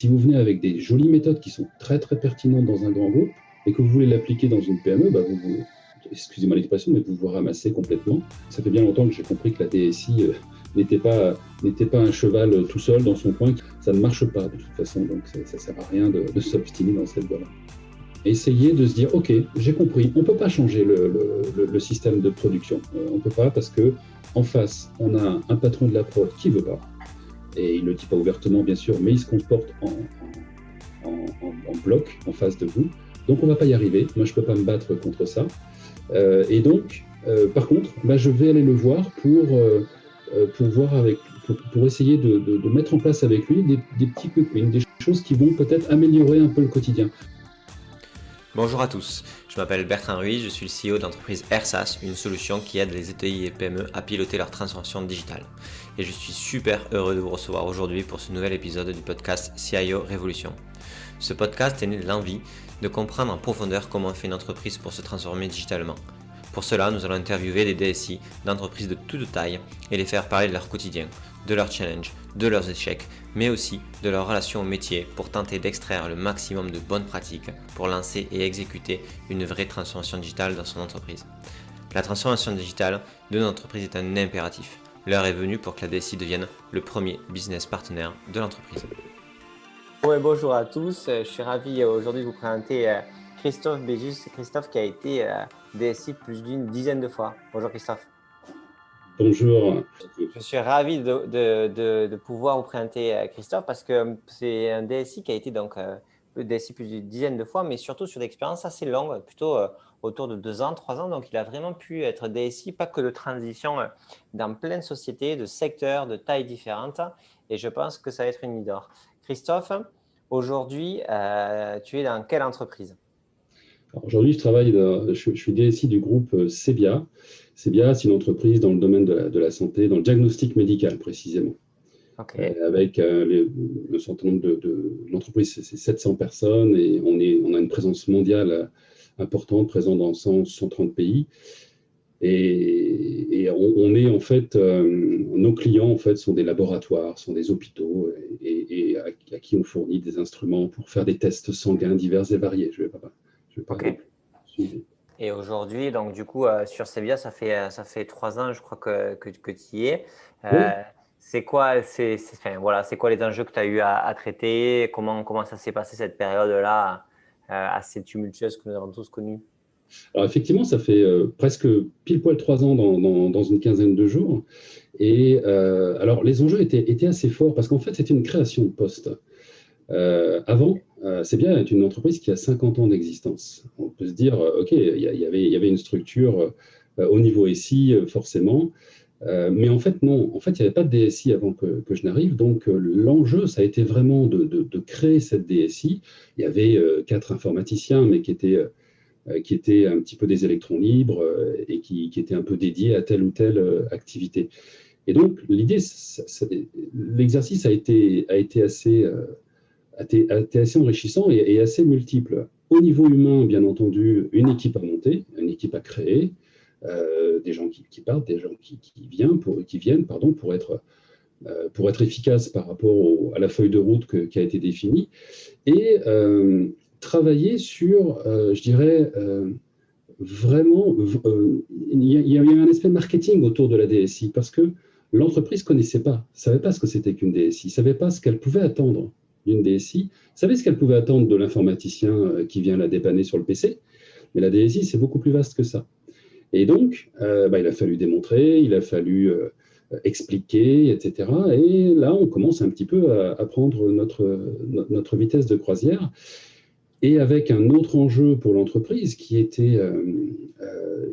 Si vous venez avec des jolies méthodes qui sont très très pertinentes dans un grand groupe et que vous voulez l'appliquer dans une PME, excusez-moi l'expression, mais vous vous ramassez complètement. Ça fait bien longtemps que j'ai compris que la DSI n'était pas un cheval tout seul dans son coin. Ça ne marche pas de toute façon, donc ça ne sert à rien de s'obstiner dans cette voie-là. Essayez de se dire, ok, j'ai compris, on ne peut pas changer le système de production. On ne peut pas parce qu'en face, on a un patron de la prod qui ne veut pas. Et il ne le dit pas ouvertement, bien sûr, mais il se comporte en bloc en face de vous. Donc, on ne va pas y arriver. Moi, je ne peux pas me battre contre ça. Et donc, par contre, je vais aller le voir pour essayer de mettre en place avec lui des petits quick wins, des choses qui vont peut-être améliorer un peu le quotidien. Bonjour à tous, je m'appelle Bertrand Ruiz, je suis le CEO de l'entreprise Airsas, une solution qui aide les ETI et PME à piloter leur transformation digitale. Et je suis super heureux de vous recevoir aujourd'hui pour ce nouvel épisode du podcast CIO Révolution. Ce podcast est né de l'envie de comprendre en profondeur comment fait une entreprise pour se transformer digitalement. Pour cela, nous allons interviewer des DSI d'entreprises de toute taille et les faire parler de leur quotidien, de leurs challenges, de leurs échecs, mais aussi de leur relation au métier pour tenter d'extraire le maximum de bonnes pratiques pour lancer et exécuter une vraie transformation digitale dans son entreprise. La transformation digitale de notre entreprise est un impératif. L'heure est venue pour que la DSI devienne le premier business partenaire de l'entreprise. Ouais, bonjour à tous, je suis ravi aujourd'hui de vous présenter Christophe Béjus. Christophe qui a été DSI plus d'une dizaine de fois. Bonjour Christophe. Bonjour. Je suis ravi de pouvoir vous présenter Christophe parce que c'est un DSI qui a été donc DSI plus d'une dizaine de fois, mais surtout sur des expériences assez longues, plutôt autour de 2 ans, 3 ans. Donc, il a vraiment pu être DSI, pas que de transition dans plein de sociétés, de secteurs, de tailles différentes. Et je pense que ça va être une leader. Christophe, aujourd'hui, tu es dans quelle entreprise ? Aujourd'hui, je suis DSI du groupe Sebia. Sebia, c'est une entreprise dans le domaine de la santé, dans le diagnostic médical précisément. Okay. Avec le certain nombre l'entreprise, c'est 700 personnes et on a une présence mondiale importante, présente dans 130 pays. Et on est en fait, nos clients en fait sont des laboratoires, sont des hôpitaux et à qui on fournit des instruments pour faire des tests sanguins divers et variés. Je vais pas okay. Et aujourd'hui, donc du coup, sur Sebia, ça fait 3 ans, je crois que tu y es. Oui. C'est quoi les enjeux que tu as eu à traiter? Comment ça s'est passé cette période-là assez tumultueuse que nous avons tous connue? Alors effectivement, ça fait presque pile poil 3 ans dans une quinzaine de jours. Et alors les enjeux étaient assez forts parce qu'en fait, c'était une création de poste. Avant, Sebia est une entreprise qui a 50 ans d'existence. On peut se dire, OK, il y avait une structure au niveau SI, forcément. Mais en fait, non. En fait, il n'y avait pas de DSI avant que je n'arrive. Donc, l'enjeu, ça a été vraiment de créer cette DSI. Il y avait 4 informaticiens, mais qui étaient un petit peu des électrons libres et qui étaient un peu dédiés à telle ou telle activité. Et donc, l'exercice a été assez enrichissant et assez multiple. Au niveau humain, bien entendu, une équipe à monter, une équipe à créer, des gens qui partent, des gens qui viennent pour être efficaces par rapport à la feuille de route qui a été définie. Et travailler sur, je dirais, vraiment, il y a un aspect marketing autour de la DSI parce que l'entreprise ne connaissait pas, ne savait pas ce que c'était qu'une DSI, ne savait pas ce qu'elle pouvait attendre d'une DSI, savait ce qu'elle pouvait attendre de l'informaticien qui vient la dépanner sur le PC, mais la DSI, c'est beaucoup plus vaste que ça. Et donc, il a fallu démontrer, il a fallu expliquer, etc. Et là, on commence un petit peu à prendre notre vitesse de croisière. Et avec un autre enjeu pour l'entreprise qui était,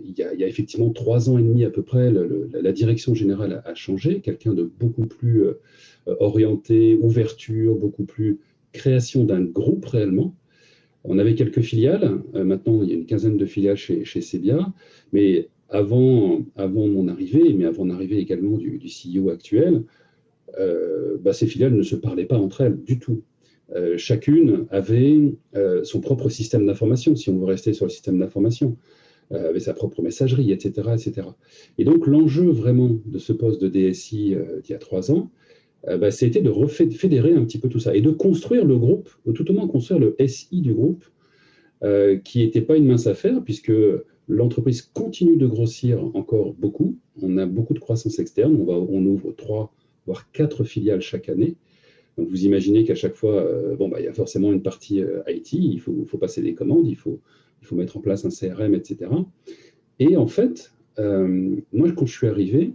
il y a effectivement 3 ans et demi à peu près, la direction générale a changé, quelqu'un de beaucoup plus orienté, ouverture, beaucoup plus création d'un groupe réellement. On avait quelques filiales, maintenant il y a une quinzaine de filiales chez Sebia, mais avant mon arrivée, mais avant l'arrivée également du CEO actuel, ces filiales ne se parlaient pas entre elles du tout. Chacune avait son propre système d'information, si on veut rester sur le système d'information, avait sa propre messagerie, etc., etc. Et donc l'enjeu vraiment de ce poste de DSI d'il y a 3 ans, c'était de fédérer un petit peu tout ça et de construire le groupe, ou tout au moins construire le SI du groupe, qui n'était pas une mince affaire, puisque l'entreprise continue de grossir encore beaucoup. On a beaucoup de croissance externe. On ouvre 3, voire 4 filiales chaque année. Donc, vous imaginez qu'à chaque fois, il y a forcément une partie IT. Il faut passer des commandes, il faut mettre en place un CRM, etc. Et en fait, moi, quand je suis arrivé,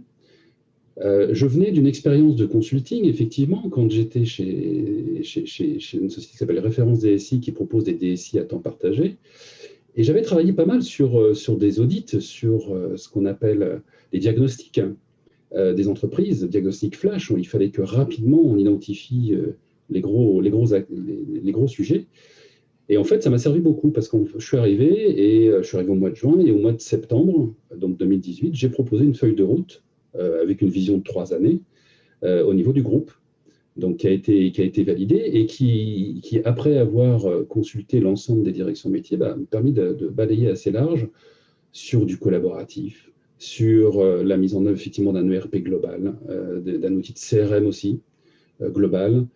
je venais d'une expérience de consulting, effectivement, quand j'étais chez une société qui s'appelle Référence DSI, qui propose des DSI à temps partagé. Et j'avais travaillé pas mal sur des audits, sur ce qu'on appelle les diagnostics des entreprises, diagnostics flash, où il fallait que rapidement on identifie les gros sujets. Et en fait, ça m'a servi beaucoup parce que je suis arrivé au mois de juin et au mois de septembre, donc 2018, j'ai proposé une feuille de route avec une vision de 3 années au niveau du groupe, donc qui a été validée et qui après avoir consulté l'ensemble des directions métiers, m'a permis de balayer assez large sur du collaboratif, sur la mise en œuvre effectivement d'un ERP global, d'un outil de CRM aussi global,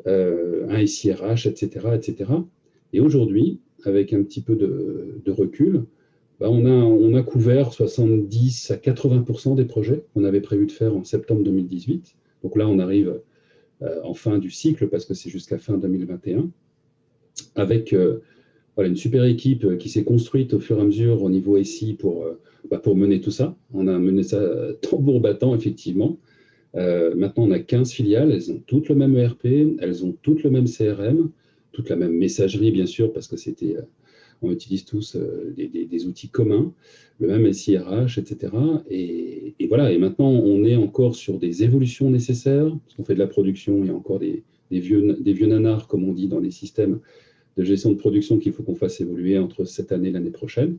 un SIRH, etc., etc. Et aujourd'hui, avec un petit peu de recul, on a couvert 70 à 80% des projets qu'on avait prévu de faire en septembre 2018. Donc là, on arrive en fin du cycle, parce que c'est jusqu'à fin 2021, avec une super équipe qui s'est construite au fur et à mesure au niveau SI pour mener tout ça. On a mené ça tambour battant, effectivement. Maintenant, on a 15 filiales, elles ont toutes le même ERP, elles ont toutes le même CRM, toute la même messagerie, bien sûr, parce que on utilise tous des outils communs, le même SIRH, etc. Et voilà, et maintenant, on est encore sur des évolutions nécessaires, parce qu'on fait de la production, il y a encore des vieux nanars, comme on dit, dans les systèmes de gestion de production qu'il faut qu'on fasse évoluer entre cette année et l'année prochaine.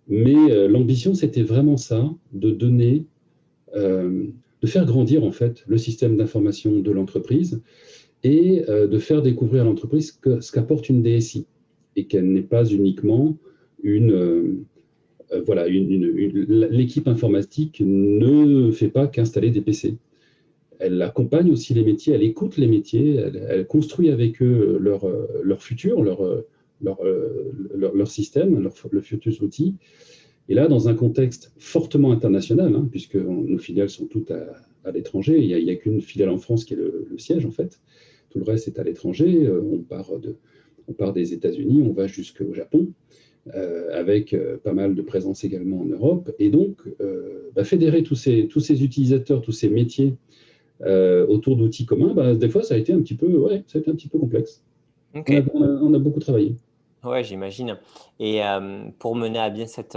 Mais l'ambition, c'était vraiment ça, de faire grandir, en fait, le système d'information de l'entreprise et de faire découvrir à l'entreprise ce qu'apporte une DSI et qu'elle n'est pas uniquement l'équipe informatique ne fait pas qu'installer des PC. Elle accompagne aussi les métiers, elle écoute les métiers, elle construit avec eux leur futur, leur système, leurs futurs outils. Et là, dans un contexte fortement international, puisque nos filiales sont toutes à l'étranger, il n'y a qu'une filiale en France qui est le siège, en fait. Tout le reste est à l'étranger. On part des États-Unis, on va jusqu'au Japon, avec pas mal de présence également en Europe. Et donc, fédérer tous ces utilisateurs, tous ces métiers autour d'outils communs, des fois, ça a été un petit peu complexe. Okay. On a beaucoup travaillé. Ouais, j'imagine. Et pour mener à bien cette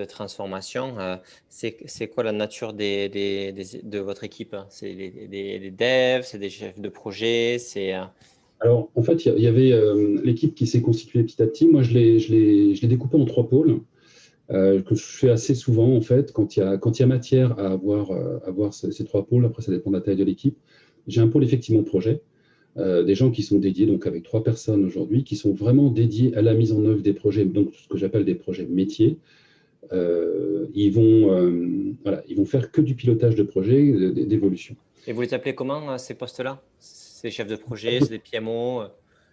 transformation, c'est quoi la nature de votre équipe? C'est des devs, c'est des chefs de projet, Alors, en fait, il y avait l'équipe qui s'est constituée petit à petit. Moi, je l'ai découpée en 3 pôles, que je fais assez souvent, en fait, quand il y a matière à avoir ces 3 pôles. Après, ça dépend de la taille de l'équipe. J'ai un pôle effectivement projet, des gens qui sont dédiés, donc avec 3 personnes aujourd'hui, qui sont vraiment dédiés à la mise en œuvre des projets, donc ce que j'appelle des projets métiers. Ils vont faire que du pilotage de projets, d'évolution. Et vous les appelez comment, ces postes-là? C'est des chefs de projet, c'est des PMO?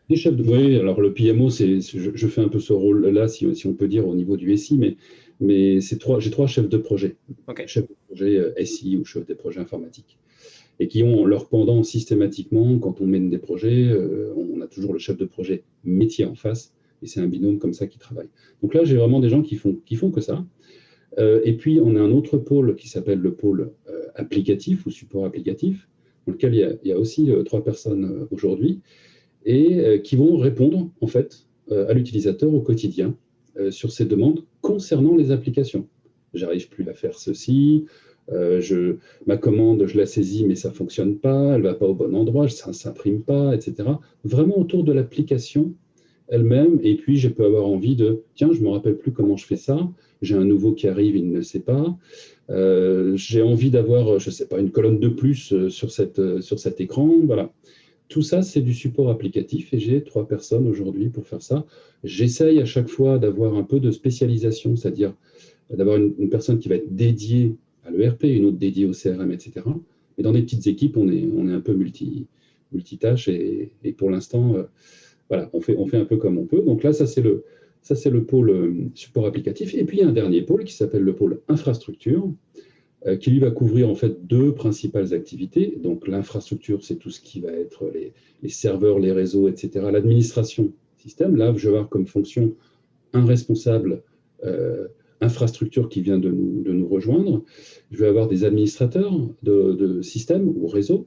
Oui, alors le PMO, je fais un peu ce rôle-là, si on peut dire, au niveau du SI, mais j'ai 3 chefs de projet. Okay. Chef de projet SI ou chef des projets informatiques. Et qui ont leur pendant systématiquement, quand on mène des projets, on a toujours le chef de projet métier en face, et c'est un binôme comme ça qui travaille. Donc là, j'ai vraiment des gens qui font que ça. Et puis, on a un autre pôle qui s'appelle le pôle applicatif ou support applicatif, dans lequel il y a aussi 3 personnes aujourd'hui, et qui vont répondre, en fait, à l'utilisateur au quotidien sur ses demandes concernant les applications. J'arrive plus à faire ceci, ma commande, je la saisis, mais ça ne fonctionne pas, elle ne va pas au bon endroit, ça ne s'imprime pas, etc. Vraiment autour de l'application elle-même, et puis je peux avoir envie tiens, je ne me rappelle plus comment je fais ça, j'ai un nouveau qui arrive, il ne le sait pas, j'ai envie d'avoir, je ne sais pas, une colonne de plus sur cet écran, voilà. Tout ça, c'est du support applicatif et j'ai 3 personnes aujourd'hui pour faire ça. J'essaye à chaque fois d'avoir un peu de spécialisation, c'est-à-dire d'avoir une personne qui va être dédiée à l'ERP, une autre dédiée au CRM, etc. Et dans des petites équipes, on est un peu multitâche et pour l'instant, voilà, on fait un peu comme on peut. Donc là, ça c'est le pôle support applicatif. Et puis il y a un dernier pôle qui s'appelle le pôle infrastructure, qui lui va couvrir en fait deux principales activités. Donc l'infrastructure, c'est tout ce qui va être les serveurs, les réseaux, etc. L'administration système. Là, je vais avoir comme fonction un responsable infrastructure qui vient de nous rejoindre. Je vais avoir des administrateurs de systèmes ou réseaux.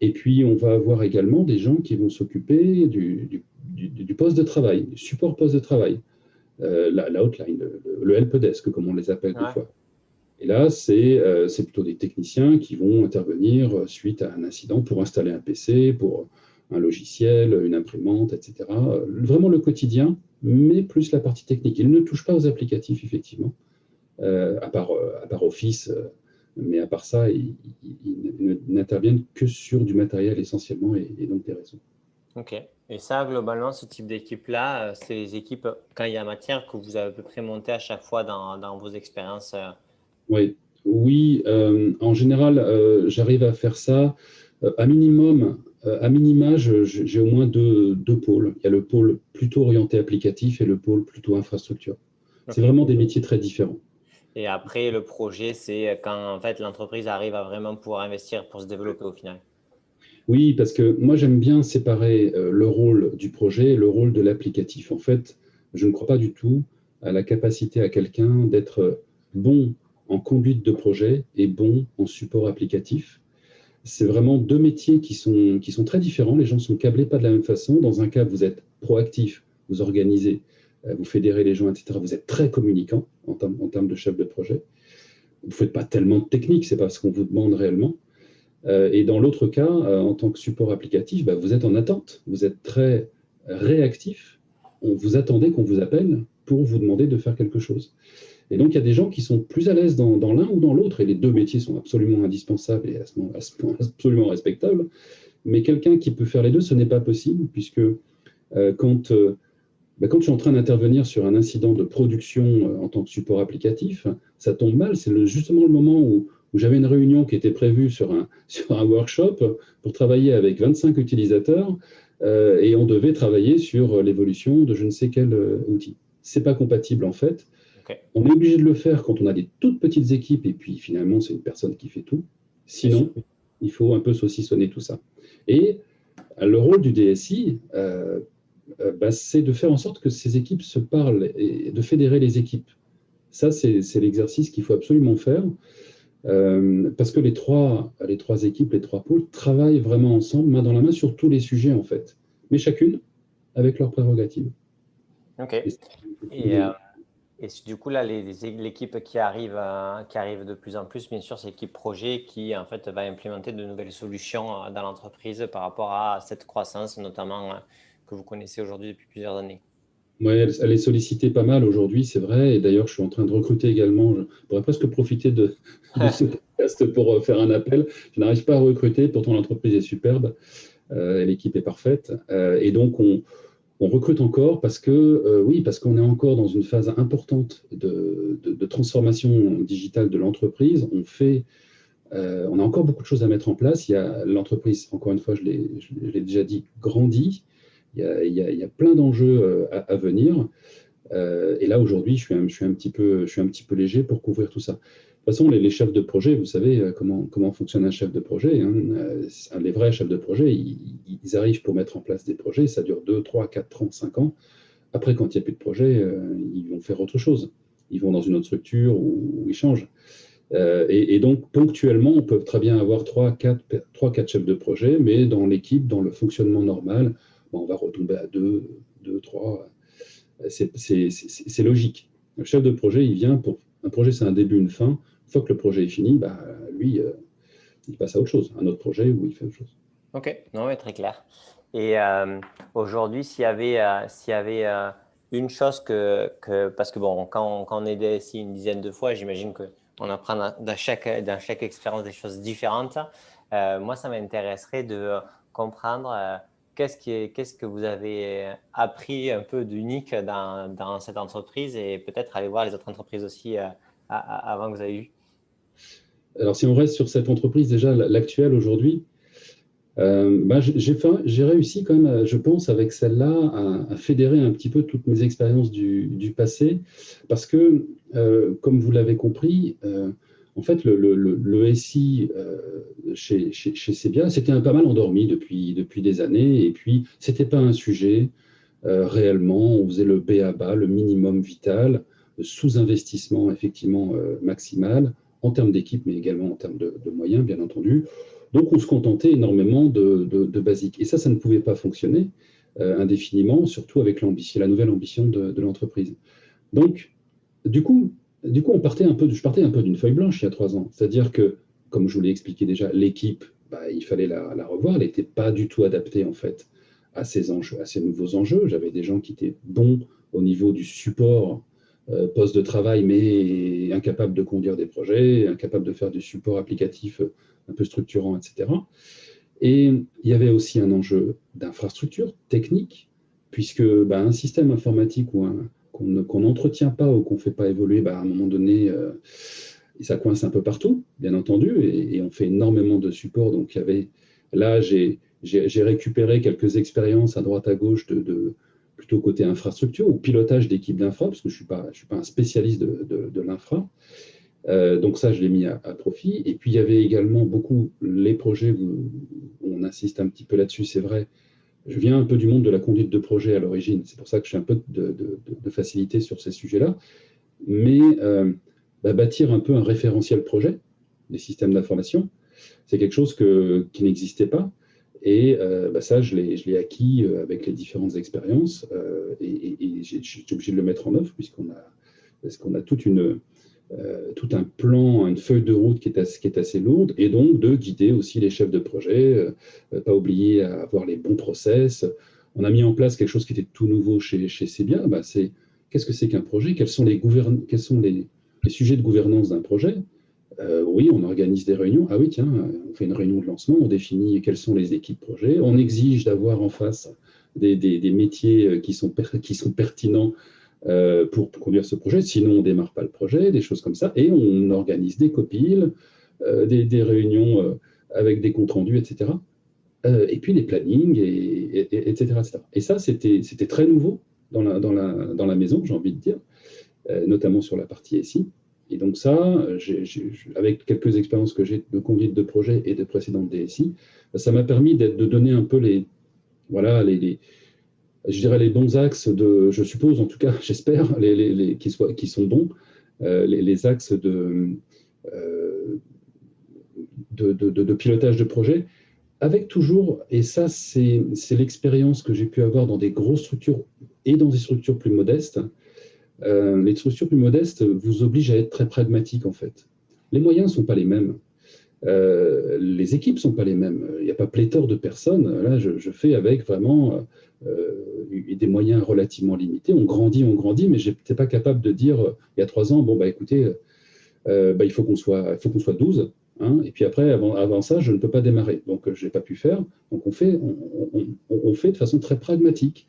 Et puis, on va avoir également des gens qui vont s'occuper du poste de travail, du support poste de travail, la hotline, le helpdesk, comme on les appelle des Ouais. fois. Et là, c'est plutôt des techniciens qui vont intervenir suite à un incident pour installer un PC, pour un logiciel, une imprimante, etc. Vraiment le quotidien, mais plus la partie technique. Ils ne touchent pas aux applicatifs, effectivement, à part Office, mais à part ça, ils n'interviennent que sur du matériel essentiellement et donc des réseaux. Ok. Et ça, globalement, ce type d'équipe-là, c'est les équipes, quand il y a matière, que vous avez à peu près monté à chaque fois dans vos expériences. Oui, oui, en général, j'arrive à faire ça. À minimum, à minima, j'ai au moins deux pôles. Il y a le pôle plutôt orienté applicatif et le pôle plutôt infrastructure. C'est Ok. vraiment des métiers très différents. Et après, le projet, c'est quand en fait l'entreprise arrive à vraiment pouvoir investir pour se développer au final. Oui, parce que moi, j'aime bien séparer le rôle du projet et le rôle de l'applicatif. En fait, je ne crois pas du tout à la capacité à quelqu'un d'être bon en conduite de projet et bon en support applicatif. C'est vraiment deux métiers qui sont très différents. Les gens sont câblés pas de la même façon. Dans un cas, vous êtes proactif, vous organisez, vous fédérez les gens, etc. Vous êtes très communicant en termes de chef de projet. Vous ne faites pas tellement de technique, c'est pas ce qu'on vous demande réellement. Et dans l'autre cas, en tant que support applicatif, bah, vous êtes en attente. Vous êtes très réactif. Vous attendez qu'on vous appelle pour vous demander de faire quelque chose. Et donc, il y a des gens qui sont plus à l'aise dans l'un ou dans l'autre, et les deux métiers sont absolument indispensables et à ce point absolument respectables. Mais quelqu'un qui peut faire les deux, ce n'est pas possible, puisque quand quand je suis en train d'intervenir sur un incident de production en tant que support applicatif, ça tombe mal. C'est justement le moment où j'avais une réunion qui était prévue sur un workshop pour travailler avec 25 utilisateurs et on devait travailler sur l'évolution de je ne sais quel outil. C'est pas compatible en fait. Ok. On est obligé de le faire quand on a des toutes petites équipes et puis finalement c'est une personne qui fait tout. Bien sûr. Sinon, il faut un peu saucissonner tout ça. Et le rôle du DSI, c'est de faire en sorte que ces équipes se parlent et de fédérer les équipes. Ça, c'est l'exercice qu'il faut absolument faire parce que les trois équipes, les trois pôles travaillent vraiment ensemble, main dans la main, sur tous les sujets en fait, mais chacune avec leurs prérogatives. Ok. Et Et, euh, et du coup, là, l'équipe qui arrive de plus en plus, bien sûr, c'est l'équipe projet qui, en fait, va implémenter de nouvelles solutions dans l'entreprise par rapport à cette croissance, notamment que vous connaissez aujourd'hui depuis plusieurs années. ouais, elle est sollicitée pas mal aujourd'hui, c'est vrai. Et d'ailleurs, je suis en train de recruter également. Je pourrais presque profiter de ce podcast pour faire un appel. Je n'arrive pas à recruter, pourtant l'entreprise est superbe et l'équipe est parfaite. Et donc, on recrute encore parce que, oui, parce qu'on est encore dans une phase importante de transformation digitale de l'entreprise. On a encore beaucoup de choses à mettre en place. Il y a l'entreprise, encore une fois, je l'ai déjà dit, grandit. Il y a plein d'enjeux à venir. Et là, aujourd'hui, je suis un petit peu léger pour couvrir tout ça. De toute façon, les chefs de projet, vous savez comment fonctionne un chef de projet. Hein. Les vrais chefs de projet, ils arrivent pour mettre en place des projets. Ça dure 2, 3, 4, 30, 5 ans. Après, quand il n'y a plus de projet, ils vont faire autre chose. Ils vont dans une autre structure ou ils changent. Et donc, ponctuellement, on peut très bien avoir 3, 4 chefs de projet, mais dans l'équipe, dans le fonctionnement normal, on va retomber à 2, 3. C'est logique. Le chef de projet, il vient pour. Un projet, c'est un début, une fin. Une fois que le projet est fini, lui, il passe à autre chose, un autre projet où il fait autre chose. Ok, non, mais très clair. Et aujourd'hui, s'il y avait une chose parce que bon, quand on est DSI une dizaine de fois, j'imagine qu'on apprend dans chaque expérience des choses différentes. Moi, ça m'intéresserait de comprendre qu'est-ce que vous avez appris un peu d'unique dans cette entreprise et peut-être aller voir les autres entreprises aussi avant que vous avez eu. Alors, si on reste sur cette entreprise, déjà, l'actuelle aujourd'hui, j'ai réussi quand même, je pense, avec celle-là, à fédérer un petit peu toutes mes expériences du passé, parce que, comme vous l'avez compris, en fait, le SI chez Sebia, c'était pas mal endormi depuis des années, et puis, c'était pas un sujet réellement. On faisait le B à bas, le minimum vital, sous-investissement effectivement maximal, en termes d'équipe, mais également en termes de moyens, bien entendu. Donc, on se contentait énormément de basiques. Et ça ne pouvait pas fonctionner indéfiniment, surtout avec la nouvelle ambition de l'entreprise. Donc, du coup, je partais un peu d'une feuille blanche il y a 3 ans. C'est-à-dire que, comme je vous l'ai expliqué déjà, l'équipe, il fallait la revoir. Elle n'était pas du tout adaptée, en fait, à ces enjeux, à ces nouveaux enjeux. J'avais des gens qui étaient bons au niveau du support poste de travail, mais incapables de conduire des projets, incapables de faire du support applicatif un peu structurant, etc. Et il y avait aussi un enjeu d'infrastructure technique, puisque un système informatique qu'on n'entretient pas ou qu'on ne fait pas évoluer, à un moment donné, ça coince un peu partout, bien entendu, et on fait énormément de support. Donc, là, j'ai récupéré quelques expériences à droite à gauche plutôt côté infrastructure ou pilotage d'équipe d'infra, parce que je ne suis pas un spécialiste de l'infra. Donc ça, je l'ai mis à profit. Et puis, il y avait également beaucoup les projets, on insiste un petit peu là-dessus, c'est vrai. Je viens un peu du monde de la conduite de projet à l'origine. C'est pour ça que j'ai un peu de facilité sur ces sujets-là. Mais bâtir un peu un référentiel projet des systèmes d'information, c'est quelque chose qui n'existait pas. Et ça, je l'ai acquis avec les différentes expériences. Et j'ai été obligé de le mettre en œuvre parce qu'on a tout un plan, une feuille de route qui est assez lourde, et donc de guider aussi les chefs de projet, pas oublier à avoir les bons process. On a mis en place quelque chose qui était tout nouveau chez Sebia. Qu'est-ce que c'est qu'un projet? Quels sont les sujets de gouvernance d'un projet? Oui, on organise des réunions. Ah oui, tiens, on fait une réunion de lancement, on définit quelles sont les équipes projet, on exige d'avoir en face des métiers qui sont pertinents pour conduire ce projet, sinon on ne démarre pas le projet, des choses comme ça, et on organise des copiles, des réunions avec des comptes rendus, etc. Et puis les plannings, etc., etc. Et ça, c'était très nouveau dans la maison, j'ai envie de dire, notamment sur la partie SI. Et donc ça, avec quelques expériences que j'ai de conduite de projet et de précédentes DSI, ça m'a permis de donner un peu je dirais les bons axes je suppose, en tout cas, j'espère, qui sont bons, les axes de pilotage de projet, avec toujours, et ça, c'est l'expérience que j'ai pu avoir dans des grosses structures et dans des structures plus modestes. Les structures plus modestes vous obligent à être très pragmatique, en fait. Les moyens ne sont pas les mêmes. Les équipes ne sont pas les mêmes. Il n'y a pas pléthore de personnes. Là, je fais avec vraiment des moyens relativement limités. On grandit, mais je n'étais pas capable de dire il y a 3 ans, écoutez, il faut qu'on soit 12. Hein, et puis après, avant ça, je ne peux pas démarrer. Donc, je n'ai pas pu faire. Donc, on fait de façon très pragmatique.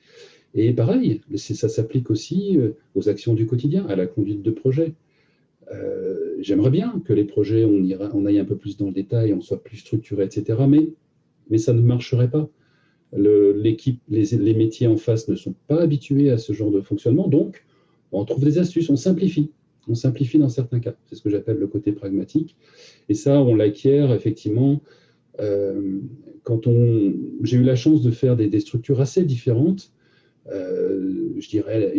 Et pareil, ça s'applique aussi aux actions du quotidien, à la conduite de projet. J'aimerais bien que les projets, on aille un peu plus dans le détail, on soit plus structuré, etc. Mais ça ne marcherait pas. L'équipe, les métiers en face ne sont pas habitués à ce genre de fonctionnement, donc on trouve des astuces, on simplifie. On simplifie dans certains cas. C'est ce que j'appelle le côté pragmatique. Et ça, on l'acquiert effectivement j'ai eu la chance de faire des structures assez différentes. Je dirais,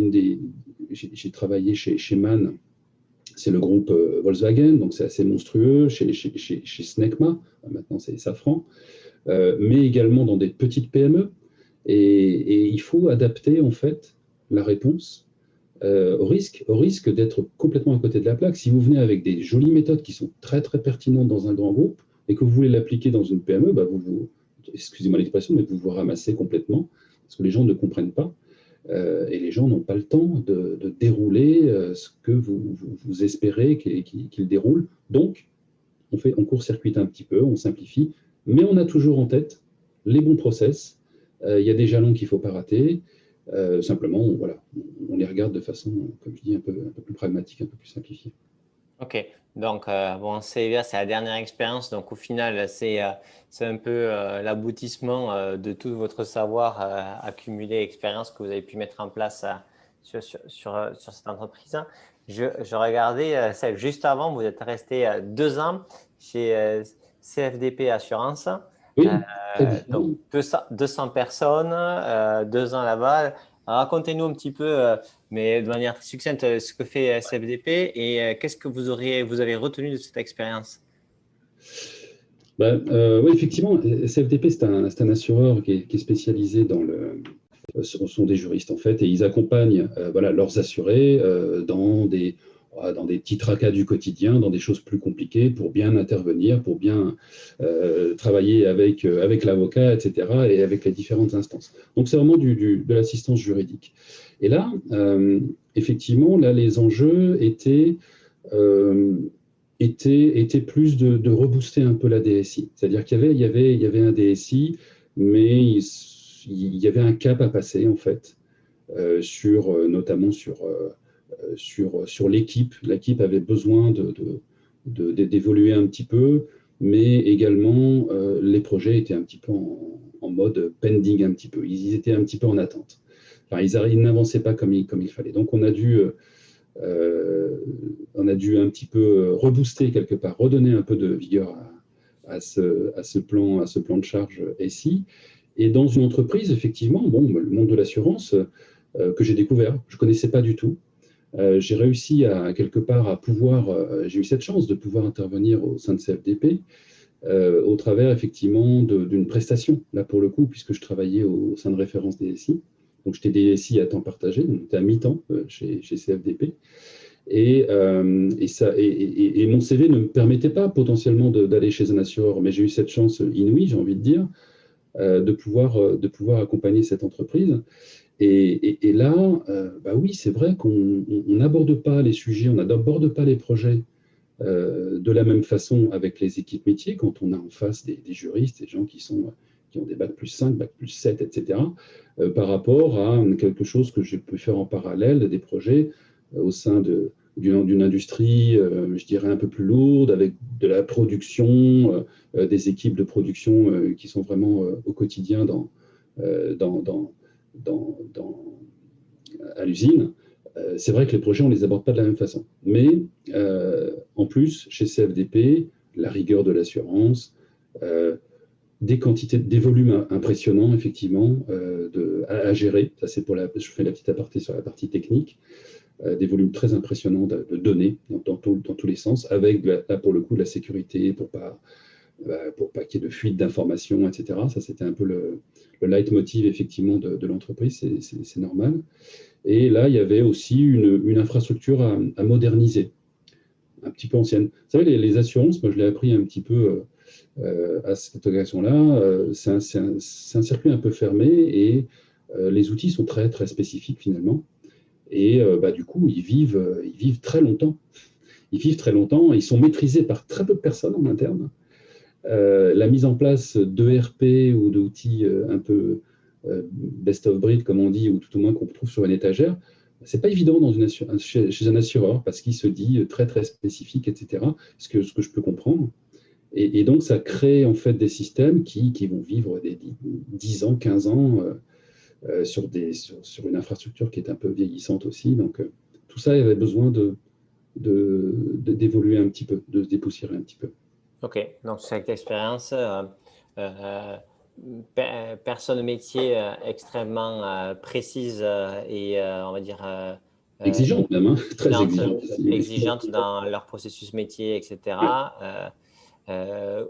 j'ai travaillé chez MAN, c'est le groupe Volkswagen, donc c'est assez monstrueux, chez Snecma, maintenant c'est Safran, mais également dans des petites PME. Et il faut adapter en fait la réponse au risque d'être complètement à côté de la plaque. Si vous venez avec des jolies méthodes qui sont très très pertinentes dans un grand groupe et que vous voulez l'appliquer dans une PME, excusez-moi l'expression, mais vous vous ramassez complètement parce que les gens ne comprennent pas. Et les gens n'ont pas le temps de dérouler ce que vous espérez qu'ils déroulent. Donc, on court-circuite un petit peu, on simplifie, mais on a toujours en tête les bons process. Il y a des jalons qu'il ne faut pas rater. Simplement, on les regarde de façon, comme je dis, un peu plus pragmatique, un peu plus simplifiée. Ok, donc bon, CEA, c'est la dernière expérience, donc au final, c'est un peu l'aboutissement de tout votre savoir accumulé, expérience que vous avez pu mettre en place sur cette entreprise. Je regardais, juste avant, vous êtes resté 2 ans chez CFDP Assurance, Oui, très donc bien. 200 personnes, 2 ans là-bas. Racontez-nous un petit peu mais de manière très succincte, ce que fait CFDP et qu'est-ce que vous avez retenu de cette expérience? Oui, effectivement, CFDP, c'est un assureur qui est spécialisé ce sont des juristes en fait, et ils accompagnent voilà, leurs assurés dans des petits tracas du quotidien, dans des choses plus compliquées, pour bien intervenir, pour bien travailler avec l'avocat, etc., et avec les différentes instances. Donc c'est vraiment de l'assistance juridique. Et là, effectivement, là, les enjeux euh, étaient plus de rebooster un peu la DSI. C'est-à-dire qu'il y avait un DSI, mais il y avait un cap à passer, en fait, notamment sur l'équipe. L'équipe avait besoin d'évoluer un petit peu, mais également les projets étaient un petit peu en mode pending un petit peu. Ils étaient un petit peu en attente. Enfin, ils n'avançaient pas comme il fallait. Donc euh, on a dû un petit peu rebooster quelque part, redonner un peu de vigueur à ce plan de charge SI. Et dans une entreprise, effectivement, bon, le monde de l'assurance que j'ai découvert, je ne connaissais pas du tout. J'ai réussi quelque part j'ai eu cette chance de pouvoir intervenir au sein de CFDP au travers effectivement d'une prestation, là pour le coup, puisque je travaillais au sein de référence DSI. Donc j'étais DSI à temps partagé, donc j'étais à mi-temps chez CFDP. Et mon CV ne me permettait pas potentiellement d'aller chez un assureur, mais j'ai eu cette chance inouïe, j'ai envie de dire, de pouvoir accompagner cette entreprise. Et là, bah oui, c'est vrai qu'on n'aborde pas les sujets, on n'aborde pas les projets de la même façon avec les équipes métiers quand on a en face des juristes, des gens qui ont des bac+5, bac+7, etc., par rapport à quelque chose que je peux faire en parallèle, des projets au sein d'une industrie, je dirais, un peu plus lourde, avec de la production, des équipes de production qui sont vraiment au quotidien euh, dans, dans, dans, à l'usine. C'est vrai que les projets, on ne les aborde pas de la même façon. Mais en plus, chez CFDP, la rigueur de l'assurance, des quantités, des volumes impressionnants, effectivement, à gérer. Ça, c'est je fais la petite aparté sur la partie technique. Des volumes très impressionnants de données dans tous les sens, avec, là, pour le coup, de la sécurité pour pas qu'il y ait de fuite d'informations, etc. Ça, c'était un peu le leitmotiv, effectivement, de l'entreprise. C'est normal. Et là, il y avait aussi une infrastructure à moderniser, un petit peu ancienne. Vous savez, les assurances, moi je l'ai appris un petit peu à cette occasion-là, c'est un circuit un peu fermé et les outils sont très, très spécifiques finalement. Et bah, du coup, ils vivent très longtemps. Ils vivent très longtemps, ils sont maîtrisés par très peu de personnes en interne. La mise en place d'ERP ou d'outils un peu best of breed, comme on dit, ou tout au moins qu'on trouve sur une étagère, c'est pas évident chez un assureur parce qu'il se dit très très spécifique, etc. Ce que je peux comprendre. Et donc ça crée en fait des systèmes qui vont vivre des 10 ans, 15 ans sur une infrastructure qui est un peu vieillissante aussi. Donc tout ça avait besoin d'évoluer un petit peu, de se dépoussiérer un petit peu. Ok, donc cette expérience, euh, personne métier extrêmement précise et on va dire Exigeante même, hein, très exigeante, exigeante aussi. exigeante dans leur processus métier, etc.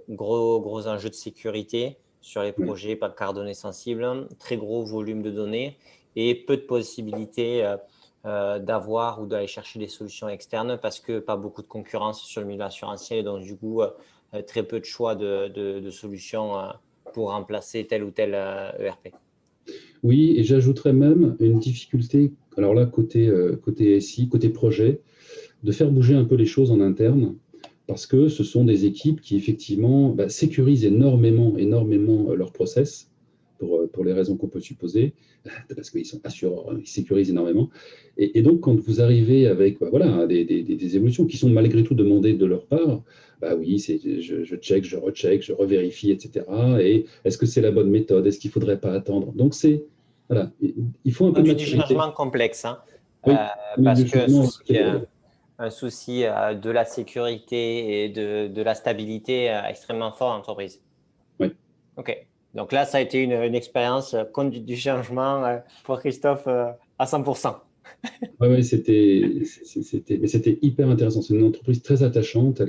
Gros enjeux de sécurité sur les Ouais. projets, pas de carte données sensibles, très gros volume de données et peu de possibilités d'avoir ou d'aller chercher des solutions externes parce que pas beaucoup de concurrence sur le milieu assurantiel et donc du coup très peu de choix de solutions pour remplacer tel ou tel ERP. Oui, et j'ajouterais même une difficulté, alors là, côté SI, côté projet, de faire bouger un peu les choses en interne, parce que ce sont des équipes qui, effectivement, bah, sécurisent énormément leurs process pour les raisons qu'on peut supposer, parce qu'ils sont assureurs, ils sécurisent énormément. Et donc, quand vous arrivez avec voilà, des évolutions qui sont malgré tout demandées de leur part, bah oui, je check, je recheck, je revérifie, etc. Et est-ce que c'est la bonne méthode? Est-ce qu'il ne faudrait pas attendre? Donc, voilà, il faut un peu Donc, de tu dis maturité. changement complexe, hein, Oui, mais parce du que changement, un souci de la sécurité et de la stabilité extrêmement fort en entreprise. oui. OK. Donc là, ça a été une expérience conduite du changement pour Christophe à 100%. Ouais, c'était hyper intéressant. C'est une entreprise très attachante.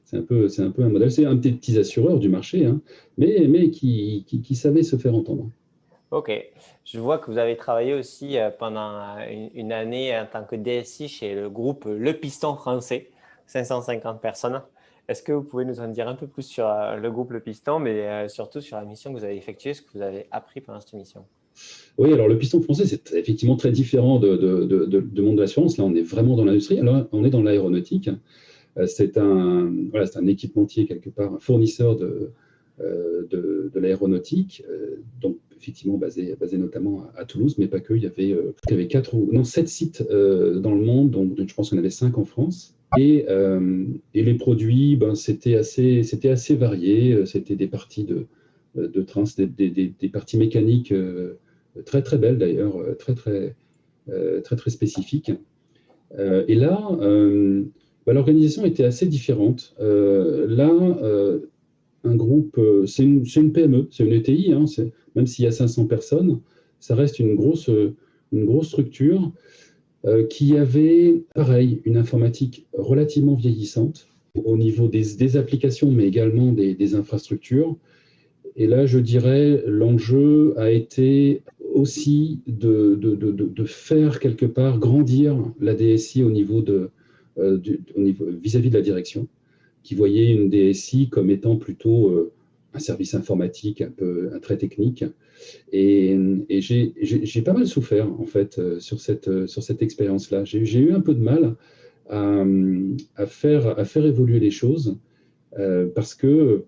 C'est un peu un modèle. C'est un des petits assureurs du marché, hein, mais qui savait se faire entendre. OK. Je vois que vous avez travaillé aussi pendant une année en tant que DSI chez le groupe Le Piston français, 550 personnes. Est-ce que vous pouvez nous en dire un peu plus sur le groupe Le Piston, mais surtout sur la mission que vous avez effectuée, ce que vous avez appris pendant cette mission? Oui, alors le piston français, c'est effectivement très différent de monde de l'assurance. Là, on est vraiment dans l'industrie. Alors, on est dans l'aéronautique. C'est un équipementier quelque part, un fournisseur de l'aéronautique, donc effectivement basé notamment à Toulouse, mais pas que. Il y avait 7 sites dans le monde, donc je pense qu'il y en avait 5 en France. Et les produits, c'était assez varié. C'était des parties de trains, des parties mécaniques très très belles d'ailleurs, très spécifiques. Et là, l'organisation était assez différente. Là, un groupe, c'est une PME, c'est une ETI, hein, même s'il y a 500 personnes, ça reste une grosse structure qui avait, pareil, une informatique relativement vieillissante au niveau des applications, mais également des infrastructures. Et là, je dirais, l'enjeu a été aussi de faire quelque part grandir la DSI au niveau vis-à-vis de la direction, qui voyait une DSI comme étant plutôt un service informatique très technique. Et j'ai pas mal souffert en fait sur cette expérience-là. J'ai eu un peu de mal à faire évoluer les choses parce que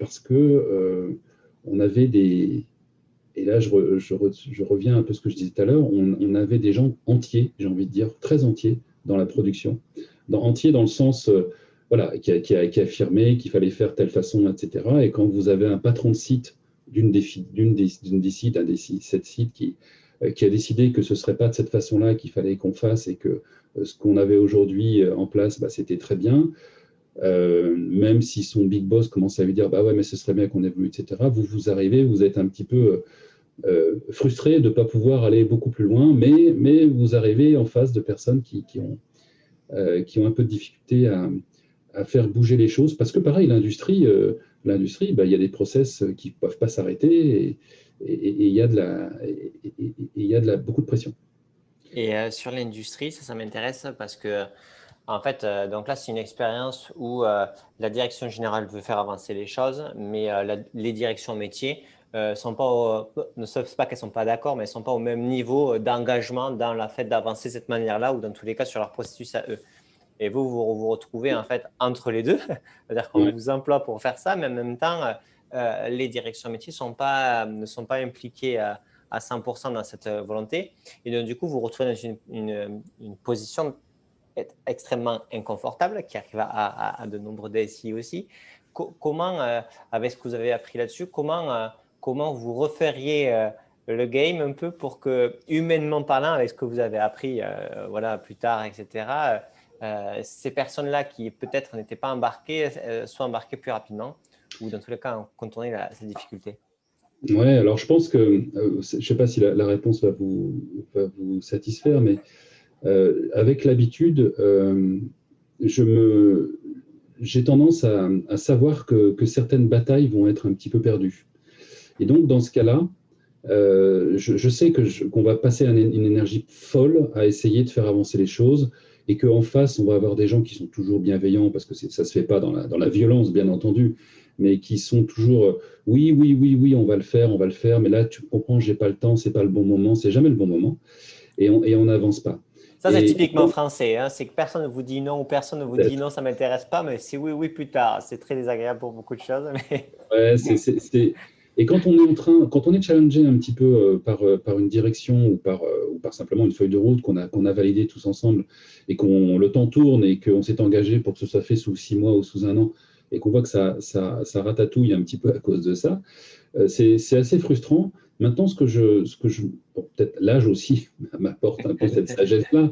on avait et là je reviens un peu à ce que je disais tout à l'heure, on avait des gens entiers, j'ai envie de dire, très entiers dans la production. Entiers dans le sens, voilà, qui affirmait qu'il fallait faire telle façon, etc. Et quand vous avez un patron de site d'un des sept sites qui a décidé que ce ne serait pas de cette façon-là qu'il fallait qu'on fasse et que ce qu'on avait aujourd'hui en place, c'était très bien. Même si son big boss commence à lui dire bah ouais mais ce serait bien qu'on évolue, etc. Vous arrivez, vous êtes un petit peu frustré de ne pas pouvoir aller beaucoup plus loin, mais vous arrivez en face de personnes qui ont un peu de difficulté à faire bouger les choses parce que pareil l'industrie il y a des process qui ne peuvent pas s'arrêter et il y a beaucoup de pression. Et sur l'industrie, ça m'intéresse parce que en fait, donc là, c'est une expérience où la direction générale veut faire avancer les choses, mais les directions métiers ne savent pas qu'elles ne sont pas d'accord, mais elles ne sont pas au même niveau d'engagement dans le fait d'avancer de cette manière-là ou dans tous les cas sur leur processus à eux. Et vous retrouvez en fait entre les deux, c'est-à-dire qu'on vous emploie pour faire ça, mais en même temps, les directions métiers ne sont pas impliquées à 100% dans cette volonté. Et donc, du coup, vous vous retrouvez dans une position extrêmement inconfortable qui arrive à de nombreux DSI aussi. Comment, avec ce que vous avez appris là-dessus, comment vous referiez le game un peu pour que, humainement parlant, avec ce que vous avez appris voilà, plus tard, etc., ces personnes-là qui peut-être n'étaient pas embarquées soient embarquées plus rapidement ou dans tous les cas contourner cette difficulté? Ouais, alors je pense que, je ne sais pas si la réponse va vous satisfaire, mais avec l'habitude, j'ai tendance à savoir que certaines batailles vont être un petit peu perdues. Et donc, dans ce cas-là, je sais qu'on va passer une énergie folle à essayer de faire avancer les choses et qu'en face, on va avoir des gens qui sont toujours bienveillants parce que ça ne se fait pas dans la violence, bien entendu, mais qui sont toujours oui, on va le faire, mais là, tu comprends, j'ai pas le temps, c'est pas le bon moment, c'est jamais le bon moment et on n'avance pas. Ça, c'est typiquement français, hein, c'est que personne ne vous dit non ou personne ne vous dit non, ça ne m'intéresse pas, mais c'est oui, plus tard. C'est très désagréable pour beaucoup de choses. Mais... Ouais, Et quand on est challengé un petit peu par une direction ou par simplement une feuille de route qu'on a validée tous ensemble et qu'on le temps tourne et qu'on s'est engagé pour que ce soit fait sous 6 mois ou sous un an et qu'on voit que ça ratatouille un petit peu à cause de ça, c'est assez frustrant. Maintenant, bon, peut-être l'âge aussi m'apporte un peu cette sagesse-là.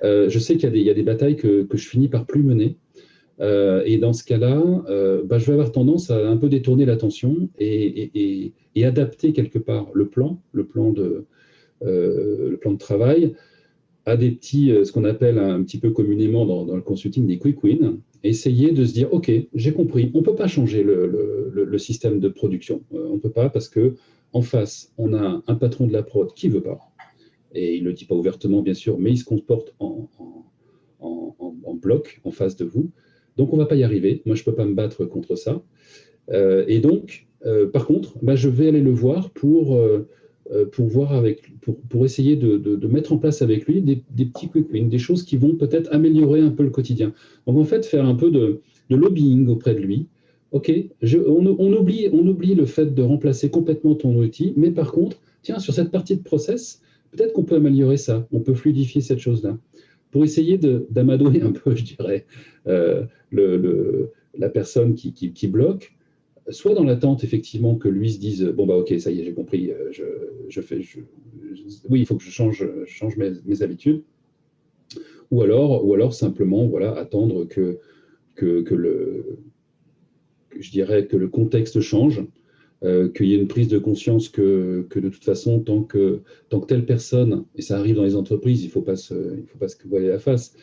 Je sais qu'il y a des batailles que je finis par plus mener. Et dans ce cas-là, je vais avoir tendance à un peu détourner l'attention et adapter quelque part le plan de travail à des petits, ce qu'on appelle un petit peu communément dans le consulting des quick wins. Essayer de se dire, OK, j'ai compris, on ne peut pas changer le système de production. On ne peut pas parce que en face, on a un patron de la prod qui ne veut pas. Et il ne le dit pas ouvertement, bien sûr, mais il se comporte en bloc en face de vous. Donc, on ne va pas y arriver. Moi, je ne peux pas me battre contre ça. Et donc, par contre, je vais aller le voir pour essayer de mettre en place avec lui des petits quick wins, des choses qui vont peut-être améliorer un peu le quotidien. Donc, en fait, faire un peu de lobbying auprès de lui. OK, on oublie le fait de remplacer complètement ton outil, mais par contre, tiens, sur cette partie de process, peut-être qu'on peut améliorer ça, on peut fluidifier cette chose-là, pour essayer d'amadouer un peu, je dirais, la personne qui bloque, soit dans l'attente, effectivement, que lui se dise, bon, OK, ça y est, j'ai compris, oui, il faut que je change mes habitudes, ou alors simplement, voilà, attendre que je dirais que le contexte change, qu'il y ait une prise de conscience que de toute façon, tant que telle personne, et ça arrive dans les entreprises, il ne faut pas se voiler la face,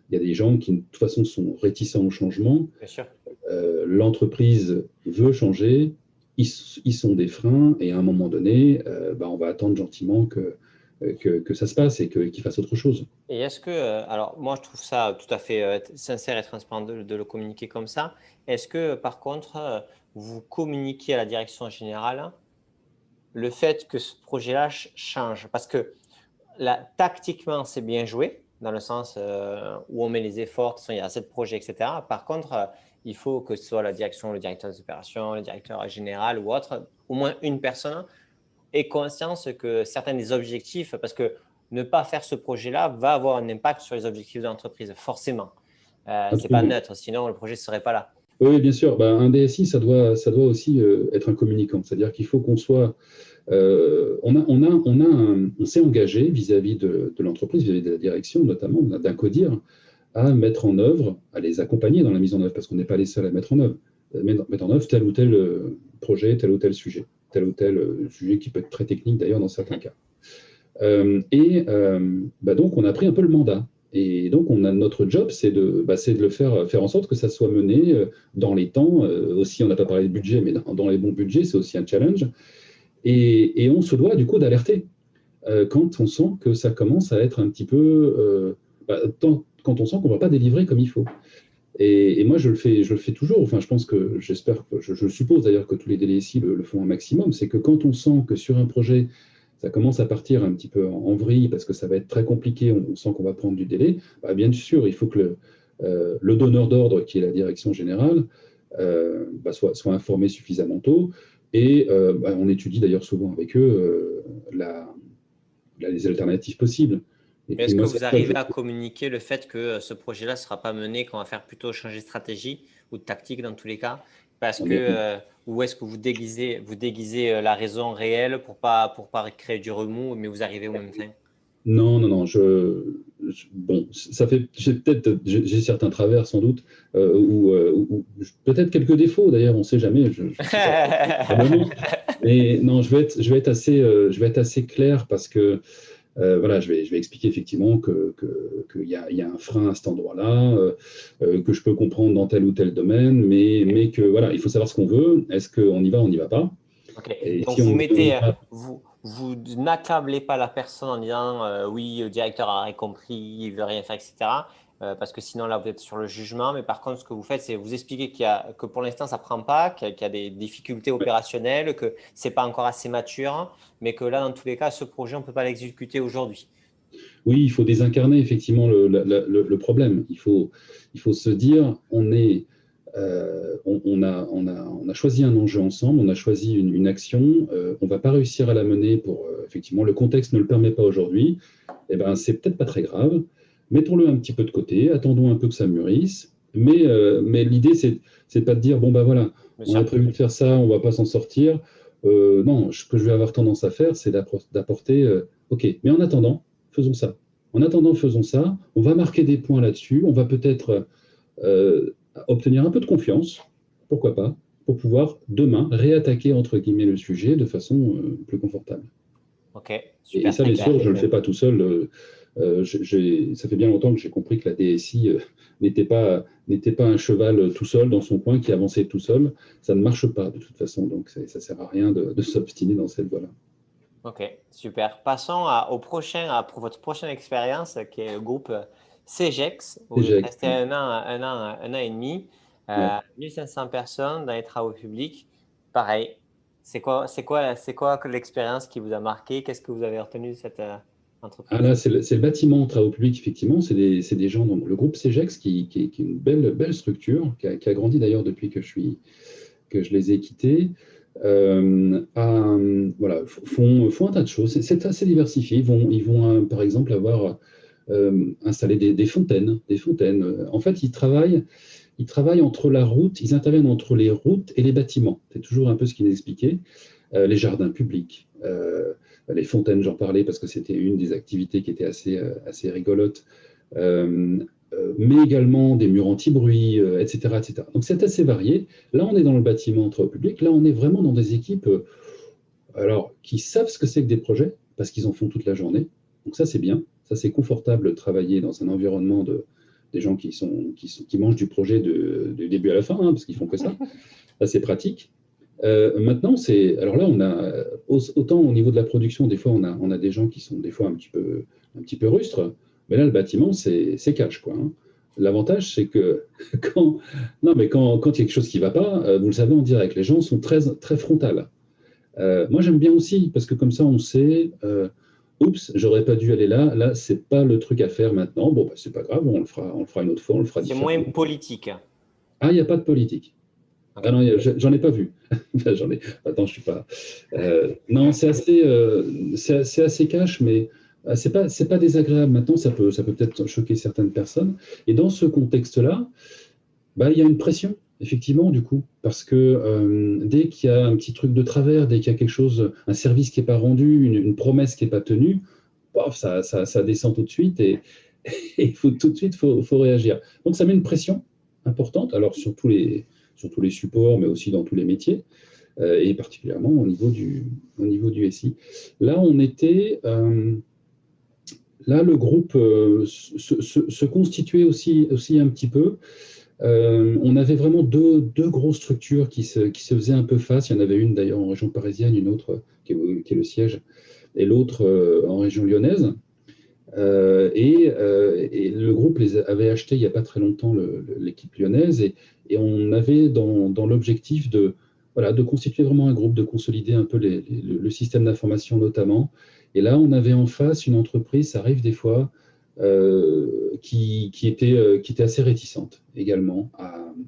il y a des gens qui, de toute façon, sont réticents au changement. Bien sûr. L'entreprise veut changer, ils sont des freins, et à un moment donné, on va attendre gentiment que ça se passe et qu'ils fassent autre chose. Et est-ce que, alors moi je trouve ça tout à fait sincère et transparent de le communiquer comme ça. Est-ce que par contre, vous communiquez à la direction générale le fait que ce projet-là change? Parce que tactiquement, c'est bien joué, dans le sens où on met les efforts, il y a assez de projets, etc. Par contre, il faut que ce soit la direction, le directeur des opérations, le directeur général ou autre, au moins une personne ait conscience que certains des objectifs, parce que ne pas faire ce projet-là va avoir un impact sur les objectifs de l'entreprise, forcément. Ce n'est pas neutre, sinon le projet ne serait pas là. Oui, bien sûr. Un DSI, ça doit aussi être un communicant. C'est-à-dire qu'il faut qu'on soit… on s'est engagé vis-à-vis de l'entreprise, vis-à-vis de la direction notamment, d'un CODIR, à mettre en œuvre, à les accompagner dans la mise en œuvre, parce qu'on n'est pas les seuls à mettre en œuvre. Mettre en œuvre tel ou tel projet, tel ou tel sujet qui peut être très technique d'ailleurs dans certains cas. Donc, on a pris un peu le mandat. Et donc, notre job, c'est de le faire en sorte que ça soit mené dans les temps. Aussi, on n'a pas parlé de budget, mais dans les bons budgets, c'est aussi un challenge. Et on se doit du coup d'alerter quand on sent que ça commence à être un petit peu… quand on sent qu'on ne va pas délivrer comme il faut. Et moi, je le fais toujours. Enfin, je suppose d'ailleurs que tous les DSI le font un maximum. C'est que quand on sent que sur un projet, ça commence à partir un petit peu en vrille parce que ça va être très compliqué, on sent qu'on va prendre du délai, bien sûr, il faut que le donneur d'ordre, qui est la direction générale, soit informé suffisamment tôt. Et on étudie d'ailleurs souvent avec eux les alternatives possibles. Mais est-ce que vous arrivez à communiquer le fait que ce projet-là ne sera pas mené, qu'on va faire plutôt changer de stratégie ou de tactique dans tous les cas? Ou est-ce que vous déguisez la raison réelle pour pas créer du remous, mais vous arrivez au même fin? Non. J'ai certains travers sans doute, ou peut-être quelques défauts d'ailleurs, on ne sait jamais. Mais non, je vais être assez clair parce que je vais expliquer effectivement qu'il y a un frein à cet endroit-là, que je peux comprendre dans tel ou tel domaine, mais que voilà, il faut savoir ce qu'on veut. Est-ce qu'on y va, on n'y va pas? Okay. Donc vous n'accablez pas la personne en disant oui, le directeur a compris, il veut rien faire, etc. Parce que sinon là vous êtes sur le jugement. Mais par contre, ce que vous faites, c'est vous expliquer que pour l'instant ça prend pas, qu'il y a des difficultés opérationnelles, que c'est pas encore assez mature, mais que là dans tous les cas, ce projet on peut pas l'exécuter aujourd'hui. Oui, il faut désincarner effectivement le problème. Il faut se dire, on est on a choisi un enjeu ensemble, on a choisi une action, on ne va pas réussir à la mener pour, effectivement, le contexte ne le permet pas aujourd'hui, eh ben, c'est peut-être pas très grave, mettons-le un petit peu de côté, attendons un peu que ça mûrisse, mais l'idée, c'est pas de dire, bon, ben voilà, Bien on a sûr. prévu de faire ça, on ne va pas s'en sortir. Non, ce que je vais avoir tendance à faire, c'est d'apporter, OK, mais en attendant, faisons ça. En attendant, faisons ça, on va marquer des points là-dessus, on va peut-être obtenir un peu de confiance, pourquoi pas, pour pouvoir demain réattaquer entre guillemets le sujet de façon plus confortable. Ok, Et super, ça, très bien clair. sûr, je ne le fais pas tout seul. Ça fait bien longtemps que j'ai compris que la DSI n'était pas un cheval tout seul dans son coin qui avançait tout seul. Ça ne marche pas de toute façon, donc ça ne sert à rien de s'obstiner dans cette voie-là. Ok, super. Passons pour votre prochaine expérience, qui est le groupe CEGEX, où vous êtes Éjecte. resté un an et demi, Ouais. 1500 personnes dans les travaux publics. Pareil, c'est quoi l'expérience qui vous a marqué? Qu'est-ce que vous avez retenu de cette Ah entreprise? là, c'est le bâtiment travaux publics, effectivement. C'est des gens, donc le groupe CEGEX, qui est une belle structure, qui a grandi d'ailleurs depuis que je les ai quittés. Voilà, font un tas de choses. C'est assez diversifié. Ils vont par exemple, avoir installé des fontaines. Des fontaines. En fait, ils travaillent entre la route, ils interviennent entre les routes et les bâtiments. C'est toujours un peu ce qu'ils nous expliquaient. Les jardins publics, les fontaines, j'en parlais parce que c'était une des activités qui était assez rigolote. Euh, mais également des murs anti-bruit, etc., etc. Donc c'est assez varié. Là, on est dans le bâtiment travaux publics. Là, on est vraiment dans des équipes alors, qui savent ce que c'est que des projets, parce qu'ils en font toute la journée. Donc ça, c'est bien. Ça, c'est confortable de travailler dans un environnement des gens qui mangent du projet du début à la fin, hein, parce qu'ils font que ça. Là, c'est pratique. Maintenant, alors là, autant au niveau de la production, des fois, on a des gens qui sont des fois un petit peu rustres, mais là, le bâtiment, c'est cash, quoi, hein. L'avantage, c'est que quand, non, mais quand il y a quelque chose qui ne va pas, vous le savez en direct, les gens sont très frontales. Moi, j'aime bien aussi, parce que comme ça, on sait, oups, j'aurais pas dû aller là, là, c'est pas le truc à faire maintenant. Bon, bah, c'est pas grave, on le fera une autre fois, on le fera C'est moins différemment. politique. Ah, il n'y a pas de politique. Ok. Ah non, j'en ai pas vu. Attends, je suis pas. Non, c'est assez cash, mais c'est pas désagréable. Maintenant, ça peut peut-être choquer certaines personnes. Et dans ce contexte-là, bah, il y a une pression, effectivement, du coup, parce que dès qu'il y a un petit truc de travers, dès qu'il y a quelque chose, un service qui n'est pas rendu, une promesse qui n'est pas tenue, pof, ça descend tout de suite et il faut tout de suite, faut réagir. Donc ça met une pression importante, alors sur tous les supports, mais aussi dans tous les métiers, et particulièrement au niveau du SI. Là, là, le groupe se constituait aussi un petit peu. On avait vraiment deux grosses structures qui se faisaient un peu face. Il y en avait une d'ailleurs en région parisienne, une autre qui est le siège, et l'autre en région lyonnaise. Et le groupe les avait achetés il n'y a pas très longtemps, l'équipe lyonnaise, et on avait dans l'objectif voilà, de constituer vraiment un groupe, de consolider un peu le système d'information notamment. Et là, on avait en face une entreprise, ça arrive des fois, qui était assez réticente également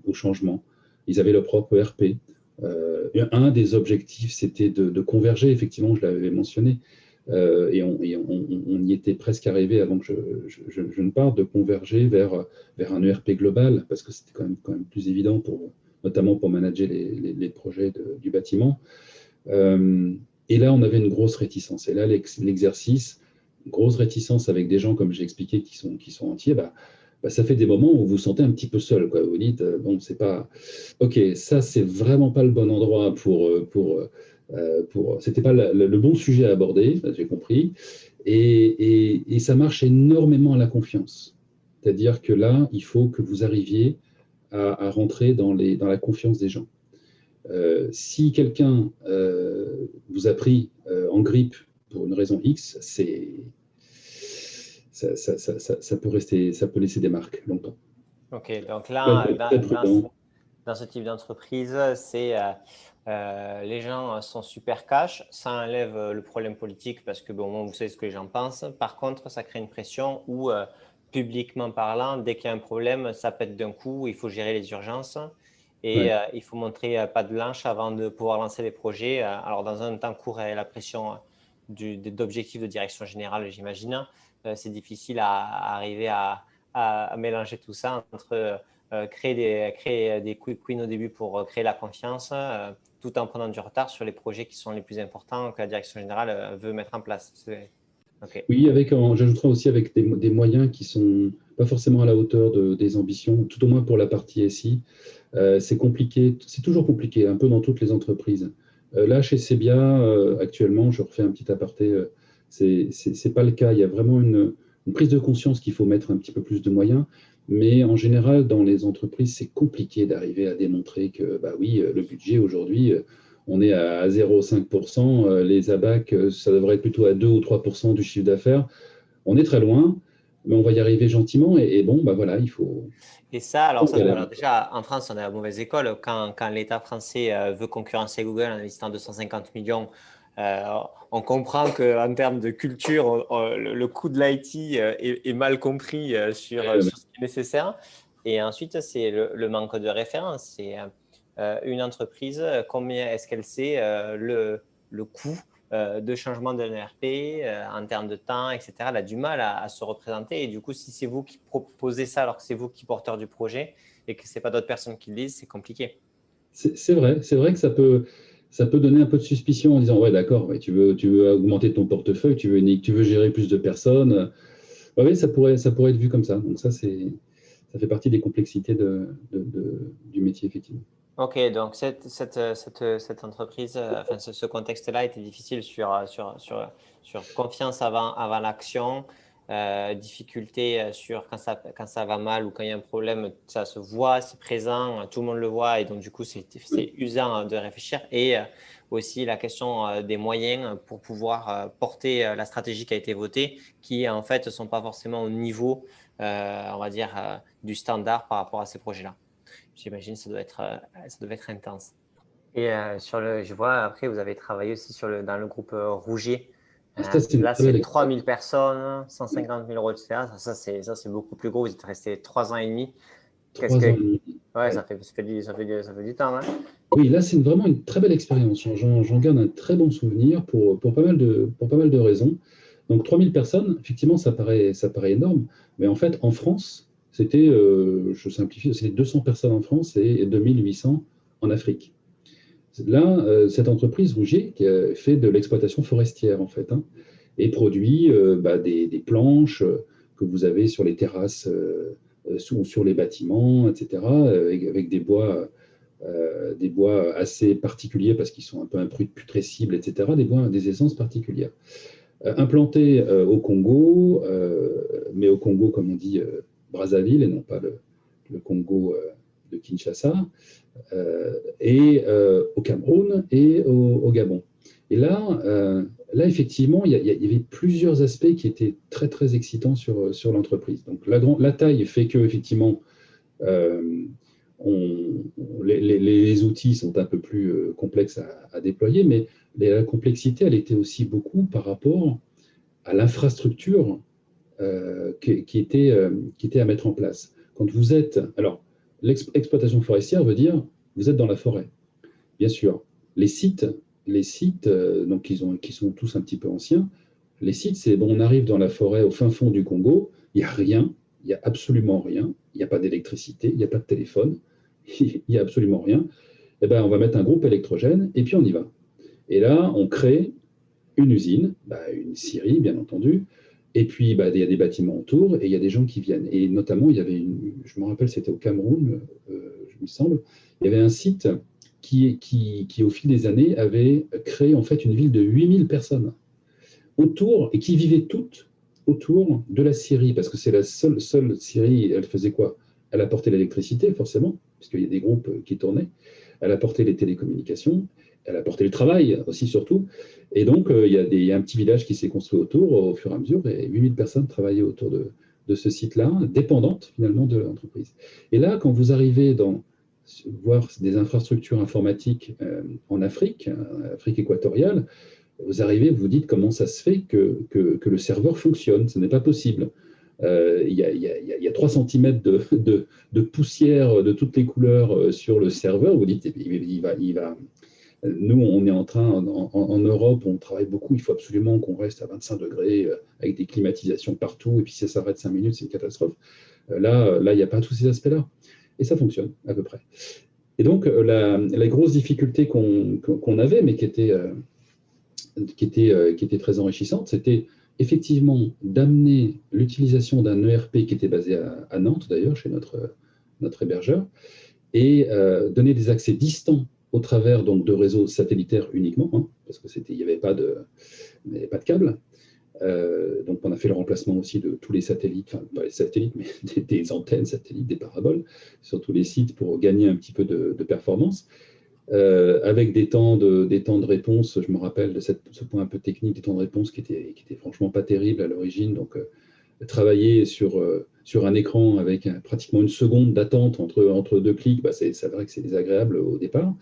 au changement. Ils avaient leur propre ERP. Un des objectifs, c'était de converger, effectivement, je l'avais mentionné, et on y était presque arrivé avant que je ne parte, de converger vers un ERP global, parce que c'était quand même plus évident, notamment pour manager les projets du bâtiment. Et là, on avait une grosse réticence. Et là, l'exercice, grosse réticence avec des gens, comme j'ai expliqué, qui sont entiers, ça fait des moments où vous vous sentez un petit peu seul, quoi. Vous dites, bon, c'est pas. Ok, ça, c'est vraiment pas le bon endroit c'était pas le bon sujet à aborder, j'ai compris. Et ça marche énormément à la confiance. C'est-à-dire que là, il faut que vous arriviez à rentrer dans la confiance des gens. Si quelqu'un vous a pris en grippe pour une raison X, ça peut laisser des marques longtemps. Ok, donc Il faut là, être très prudent. dans ce type d'entreprise, les gens sont super cash, ça enlève le problème politique parce que bon, vous savez ce que les gens pensent. Par contre, ça crée une pression où, publiquement parlant, dès qu'il y a un problème, ça pète d'un coup, il faut gérer les urgences. et Ouais. il faut montrer patte blanche avant de pouvoir lancer les projets. Alors, dans un temps court et la pression d'objectifs de direction générale, j'imagine, c'est difficile à arriver à mélanger tout ça entre créer des quick wins au début pour créer la confiance, tout en prenant du retard sur les projets qui sont les plus importants que la direction générale veut mettre en place. OK. Oui, j'ajouterais aussi avec des moyens qui sont pas forcément à la hauteur des ambitions, tout au moins pour la partie SI. C'est compliqué, c'est toujours compliqué, un peu dans toutes les entreprises. Là, chez Sebia, actuellement, je refais un petit aparté, c'est pas le cas. Il y a vraiment une prise de conscience qu'il faut mettre un petit peu plus de moyens. Mais en général, dans les entreprises, c'est compliqué d'arriver à démontrer que, bah oui, le budget aujourd'hui, on est à 0,5%. Les ABAC, ça devrait être plutôt à 2 ou 3% du chiffre d'affaires. On est très loin, mais on va y arriver gentiment. Et bon, bah voilà, il faut. Et ça, alors, On galère. alors déjà, en France, on est à la mauvaise école. Quand l'État français veut concurrencer Google en investissant 250 millions, euh, on comprend qu'en termes de culture, le coût de l'IT est mal compris sur ce qui est nécessaire. Et ensuite, c'est le manque de référence. C'est une entreprise, combien est-ce qu'elle sait le coût de changement de l'ERP en termes de temps, etc. Elle a du mal à se représenter. Et du coup, si c'est vous qui proposez ça alors que c'est vous qui porteur du projet et que ce n'est pas d'autres personnes qui le disent, c'est compliqué. C'est vrai que ça peut donner un peu de suspicion en disant, ouais, d'accord, ouais, tu veux augmenter ton portefeuille, tu veux gérer plus de personnes. Ouais, ouais, ça pourrait être vu comme ça. Donc ça fait partie des complexités du métier, effectivement. Ok, donc cette entreprise, enfin ce contexte-là était difficile sur confiance avant l'action, difficulté sur quand ça va mal ou quand il y a un problème, ça se voit, c'est présent, tout le monde le voit et donc du coup c'est usant de réfléchir et aussi la question des moyens pour pouvoir porter la stratégie qui a été votée, qui en fait ne sont pas forcément au niveau, on va dire, du standard par rapport à ces projets-là. J'imagine que ça devait être intense. Et je vois, après, vous avez travaillé aussi dans le groupe Rouget. Ça, c'est une Là, très belle c'est expérience. 3000 personnes, 150 000 euros de CA. Ça, c'est beaucoup plus gros. Vous êtes resté 3 ans et demi. Qu'est-ce 3 ans que. et demi. Ouais, Ouais. ça fait du temps. Hein. Oui, là, c'est vraiment une très belle expérience. J'en garde un très bon souvenir pour pour pas mal de raisons. Donc, 3000 personnes, effectivement, ça paraît énorme. Mais en fait, en France, je simplifie, c'était 200 personnes en France et 2800 en Afrique. Là, cette entreprise, Rougier, qui fait de l'exploitation forestière, en fait, hein, et produit des planches que vous avez sur les terrasses ou sur les bâtiments, etc., avec des bois assez particuliers parce qu'ils sont un peu imputrescibles, etc., des essences particulières. Implantés au Congo, mais au Congo, comme on dit, Brazzaville, et non pas le Congo de Kinshasa, et au Cameroun et au Gabon. Et là effectivement, il y avait plusieurs aspects qui étaient très, très excitants sur l'entreprise. Donc, la taille fait que, effectivement, euh, les outils sont un peu plus complexes à déployer, mais la complexité, elle était aussi beaucoup par rapport à l'infrastructure qui était à mettre en place. Quand vous êtes. Alors, l'exploitation forestière veut dire vous êtes dans la forêt. Bien sûr, les sites, donc qui sont tous un petit peu anciens, les sites, c'est bon, on arrive dans la forêt au fin fond du Congo, il n'y a rien, il n'y a absolument rien, il n'y a pas d'électricité, il n'y a pas de téléphone, il n'y a absolument rien. Eh ben, on va mettre un groupe électrogène et puis on y va. Et là, on crée une usine, une scierie, bien entendu, et puis il y a des bâtiments autour et il y a des gens qui viennent. Et notamment, il y avait je me rappelle, c'était au Cameroun, je me semble, il y avait un site qui, au fil des années, avait créé en fait une ville de 8000 personnes autour et qui vivaient toutes autour de la scierie, parce que c'est la seule scierie. Elle faisait quoi? Elle apportait l'électricité, forcément, puisqu'il y a des groupes qui tournaient. Elle apportait les télécommunications, elle apportait le travail aussi, surtout. Et donc, il y a un petit village qui s'est construit autour au fur et à mesure, et 8000 personnes travaillaient autour de ce site-là, dépendantes finalement de l'entreprise. Et là, quand vous arrivez voir des infrastructures informatiques en Afrique, Afrique équatoriale, vous arrivez, vous dites comment ça se fait que le serveur fonctionne. Ce n'est pas possible. il y a 3 cm de poussière de toutes les couleurs sur le serveur. Vous dites, il va. Nous, on est en train, en Europe, on travaille beaucoup, il faut absolument qu'on reste à 25 degrés avec des climatisations partout, et puis si ça s'arrête 5 minutes, c'est une catastrophe. Là, il n'y a pas tous ces aspects-là. Et ça fonctionne, à peu près. Et donc, la grosse difficulté qu'on avait, mais qui était très enrichissante, c'était effectivement d'amener l'utilisation d'un ERP qui était basé à Nantes, d'ailleurs, chez notre hébergeur, et donner des accès distants au travers donc, de réseaux satellitaires uniquement, hein, parce qu'il n'y avait pas de câble. Donc, on a fait le remplacement aussi de tous les satellites, enfin, pas les satellites, mais des antennes satellites, des paraboles, sur tous les sites pour gagner un petit peu de performance. Avec des temps de réponse, je me rappelle de ce point un peu technique, des temps de réponse qui étaient franchement pas terribles à l'origine. Donc, travailler sur un écran avec pratiquement une seconde d'attente entre 2 clics, c'est vrai que c'est désagréable au départ.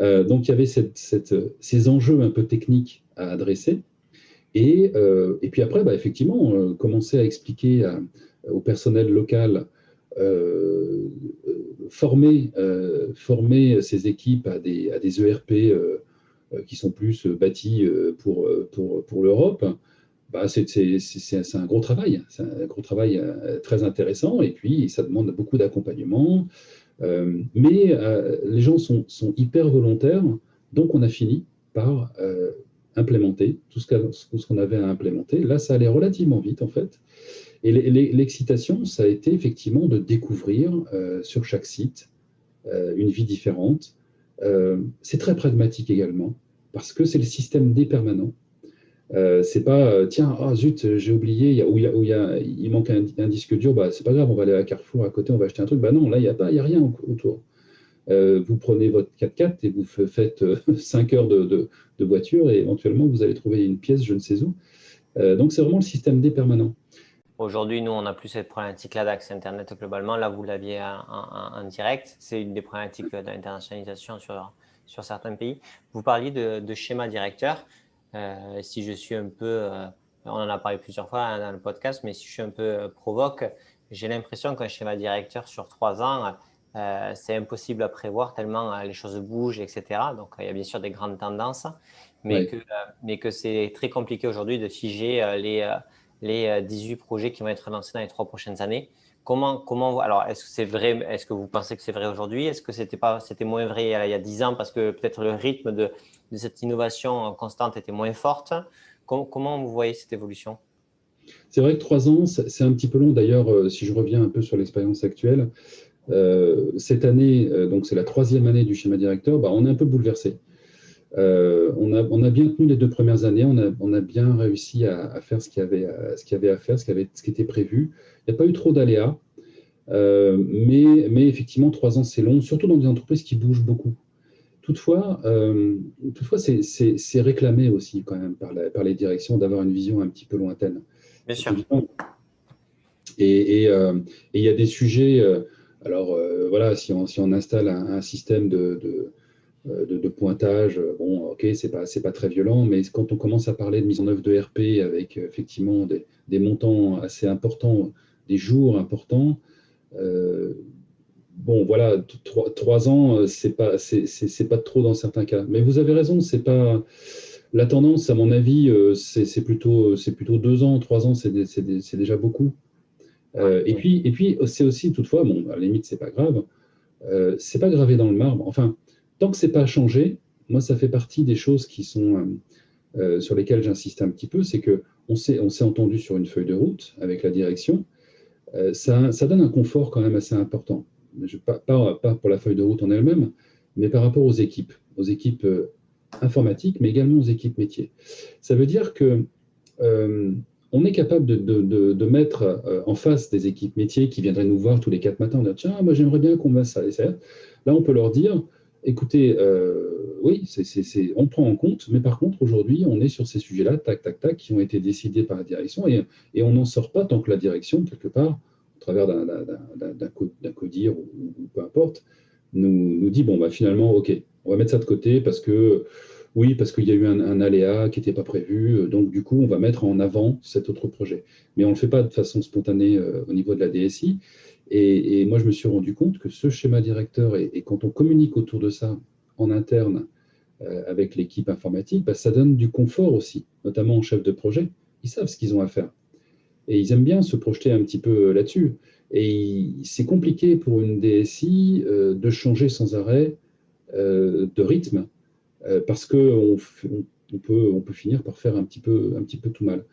Donc, il y avait ces enjeux un peu techniques à adresser. Et puis après, effectivement, commencer à expliquer au personnel local, former ces équipes à des ERP qui sont plus bâtis pour l'Europe. C'est un gros travail. C'est un gros travail très intéressant. Et puis, ça demande beaucoup d'accompagnement. Mais les gens sont hyper volontaires. Donc, on a fini par implémenter tout ce qu'on avait à implémenter. Là, ça allait relativement vite, en fait. Et l'excitation, ça a été effectivement de découvrir sur chaque site une vie différente. C'est très pragmatique également, parce que c'est le système D permanent. C'est pas, tiens, zut, j'ai oublié, il manque un disque dur, c'est pas grave, on va aller à Carrefour à côté, on va acheter un truc. Non, là, il n'y a rien autour. Vous prenez votre 4x4 et vous faites 5 heures de voiture et éventuellement, vous allez trouver une pièce, je ne sais où. Donc, c'est vraiment le système D permanent. Aujourd'hui, nous, on n'a plus cette problématique-là d'accès Internet globalement. Là, vous l'aviez en direct. C'est une des problématiques d'internationalisation sur certains pays. Vous parliez de schéma directeur. Si je suis un peu, on en a parlé plusieurs fois dans le podcast, mais si je suis un peu provoque, j'ai l'impression qu'un schéma directeur sur 3 ans, c'est impossible à prévoir tellement les choses bougent, etc. Donc, il y a bien sûr des grandes tendances, mais que c'est très compliqué aujourd'hui de figer les 18 projets qui vont être lancés dans les 3 prochaines années. Alors, est-ce que c'est vrai? Est-ce que vous pensez que c'est vrai aujourd'hui? Est-ce que c'était moins vrai il y a 10 ans parce que peut-être le rythme de cette innovation constante était moins forte? Comment vous voyez cette évolution? C'est vrai que 3 ans, c'est un petit peu long. D'ailleurs, si je reviens un peu sur l'expérience actuelle, cette année, donc c'est la 3e année du schéma directeur, on est un peu bouleversé. On a bien tenu les 2 premières années, on a bien réussi à faire ce qu'il y avait à faire, ce qui était prévu. Il n'y a pas eu trop d'aléas, mais effectivement, 3 ans, c'est long, surtout dans des entreprises qui bougent beaucoup. Toutefois, c'est réclamé aussi quand même par les directions d'avoir une vision un petit peu lointaine. Bien sûr. Et il y a des sujets, voilà, si on installe un système de pointage, ok, c'est pas très violent, mais quand on commence à parler de mise en œuvre de RP avec effectivement des montants assez importants, des jours importants, voilà, 3 ans, c'est pas trop dans certains cas. Mais vous avez raison, c'est pas la tendance, à mon avis, c'est plutôt 2 ans, 3 ans, c'est déjà beaucoup. Et puis c'est aussi toutefois, à la limite, c'est pas grave, c'est pas gravé dans le marbre. Enfin, tant que c'est pas changé, moi, ça fait partie des choses qui sont sur lesquelles j'insiste un petit peu, c'est que on s'est entendu sur une feuille de route avec la direction. Ça donne un confort quand même assez important. Pas pour la feuille de route en elle-même, mais par rapport aux équipes informatiques, mais également aux équipes métiers. Ça veut dire que on est capable de mettre en face des équipes métiers qui viendraient nous voir tous les 4 matins, on dit tiens, moi j'aimerais bien qu'on fasse ça. Et ça. Là, on peut leur dire écoutez, oui, on prend en compte, mais par contre, aujourd'hui, on est sur ces sujets-là, tac, tac, tac, qui ont été décidés par la direction, et on n'en sort pas tant que la direction, quelque part, au travers d'un codir ou peu importe, nous dit, finalement, OK, on va mettre ça de côté parce que, Oui, parce qu'il y a eu un aléa qui n'était pas prévu, donc du coup, on va mettre en avant cet autre projet. Mais on ne le fait pas de façon spontanée au niveau de la DSI. Et moi, je me suis rendu compte que ce schéma directeur, et quand on communique autour de ça en interne avec l'équipe informatique, bah, ça donne du confort aussi, notamment aux chefs de projet. Ils savent ce qu'ils ont à faire. Et ils aiment bien se projeter un petit peu là-dessus. Et c'est compliqué pour une DSI de changer sans arrêt de rythme parce qu'on on peut finir par faire un petit peu tout mal.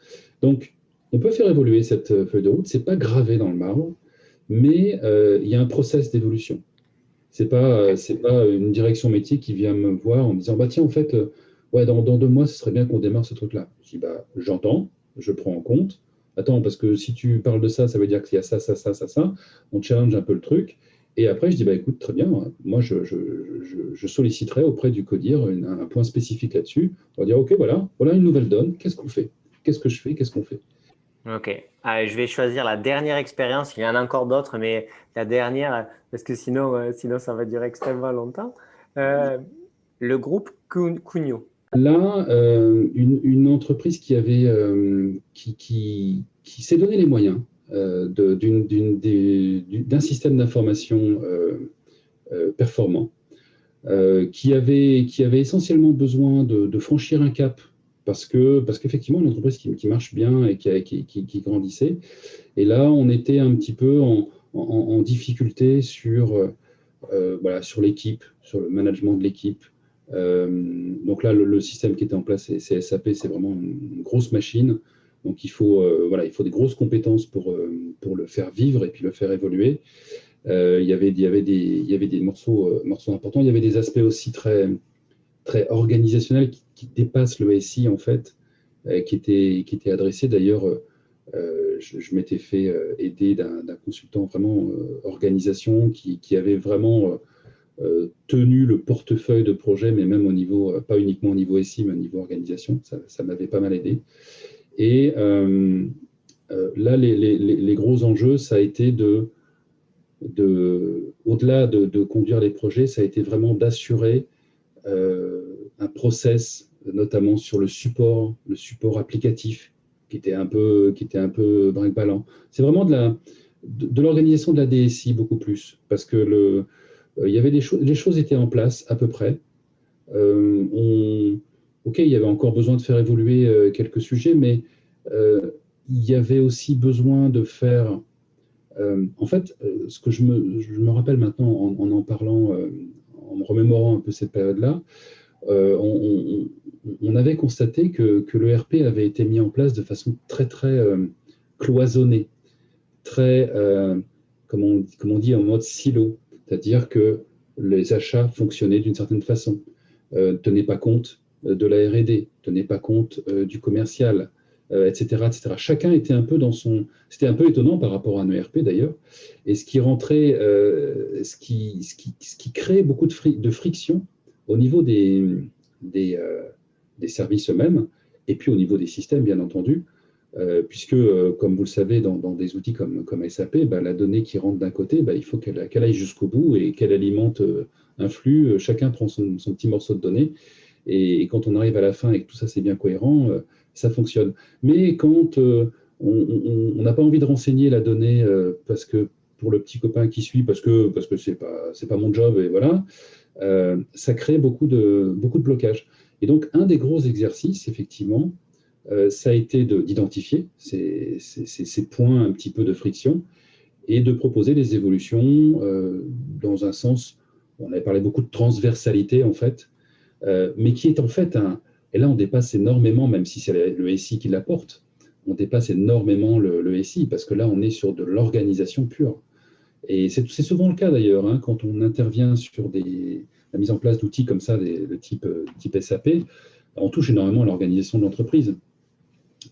Donc, on peut faire évoluer cette feuille de route. Ce n'est pas gravé dans le marbre, mais il y a un process d'évolution. C'est pas une direction métier qui vient me voir en me disant bah, tiens, en fait, ouais, dans 2 mois, ce serait bien qu'on démarre ce truc-là. Je dis bah, j'entends, je prends en compte. Attends, parce que si tu parles de ça, ça veut dire qu'il y a ça, ça, ça, ça, ça. On challenge un peu le truc. Et après, je dis bah, écoute, très bien, moi, je solliciterai auprès du CODIR un point spécifique là-dessus. On va dire ok, voilà une nouvelle donne. Qu'est-ce qu'on fait? Qu'est-ce que je fais? Qu'est-ce qu'on fait? Ok. Allez, je vais choisir la dernière expérience. Il y en a encore d'autres, mais la dernière, parce que sinon ça va durer extrêmement longtemps. Euh, le groupe Cugno. Là, une entreprise qui s'est donné les moyens d'un système d'information performant, qui avait essentiellement besoin de franchir un cap parce qu'effectivement, une entreprise qui marche bien et qui grandissait. Et là, on était un petit peu en difficulté voilà, sur l'équipe, sur le management de l'équipe. Donc là, le système qui était en place, c'est SAP, c'est vraiment une grosse machine. Donc voilà, il faut des grosses compétences pour le faire vivre et puis le faire évoluer. Il y avait des morceaux importants. Il y avait des aspects aussi très organisationnels qui dépassent le SI en fait, qui étaient adressés. D'ailleurs, je m'étais fait aider d'un consultant vraiment organisation qui avait vraiment tenu le portefeuille de projet, mais même au niveau, pas uniquement au niveau SI, mais au niveau organisation. Ça m'avait pas mal aidé. Et là, les gros enjeux, ça a été au-delà de conduire les projets, ça a été vraiment d'assurer un process, notamment sur le support applicatif, qui était un peu brinque-ballant. C'est vraiment de l'organisation de la DSI beaucoup plus, parce que il y avait les choses étaient en place à peu près. Ok, il y avait encore besoin de faire évoluer quelques sujets, mais il y avait aussi besoin de faire. En fait, ce que je me rappelle maintenant en parlant, en me remémorant un peu cette période-là, on avait constaté que le RP avait été mis en place de façon très, très cloisonnée, très, comme on dit, en mode silo. C'est-à-dire que les achats fonctionnaient d'une certaine façon, tenaient pas compte de la R&D, tenaient pas compte du commercial, etc., etc. Chacun était un peu dans son... C'était un peu étonnant par rapport à un ERP d'ailleurs, et ce qui rentrait, ce qui créait beaucoup de friction au niveau des services eux-mêmes, et puis au niveau des systèmes, bien entendu, puisque, comme vous le savez, dans des outils comme SAP, bah, la donnée qui rentre d'un côté, bah, il faut qu'elle aille jusqu'au bout et qu'elle alimente un flux. Chacun prend son petit morceau de données. Et quand on arrive à la fin et que tout ça c'est bien cohérent, ça fonctionne. Mais quand on n'a pas envie de renseigner la donnée parce que pour le petit copain qui suit, parce que c'est pas mon job, et voilà, ça crée beaucoup de blocages. Et donc, un des gros exercices, effectivement, ça a été d'identifier ces points un petit peu de friction et de proposer des évolutions dans un sens, on avait parlé beaucoup de transversalité en fait, mais qui est en fait et là on dépasse énormément, même si c'est le SI qui l'apporte, on dépasse énormément le SI parce que là on est sur de l'organisation pure. Et c'est souvent le cas d'ailleurs, hein, quand on intervient sur la mise en place d'outils comme ça, de type SAP, on touche énormément à l'organisation de l'entreprise.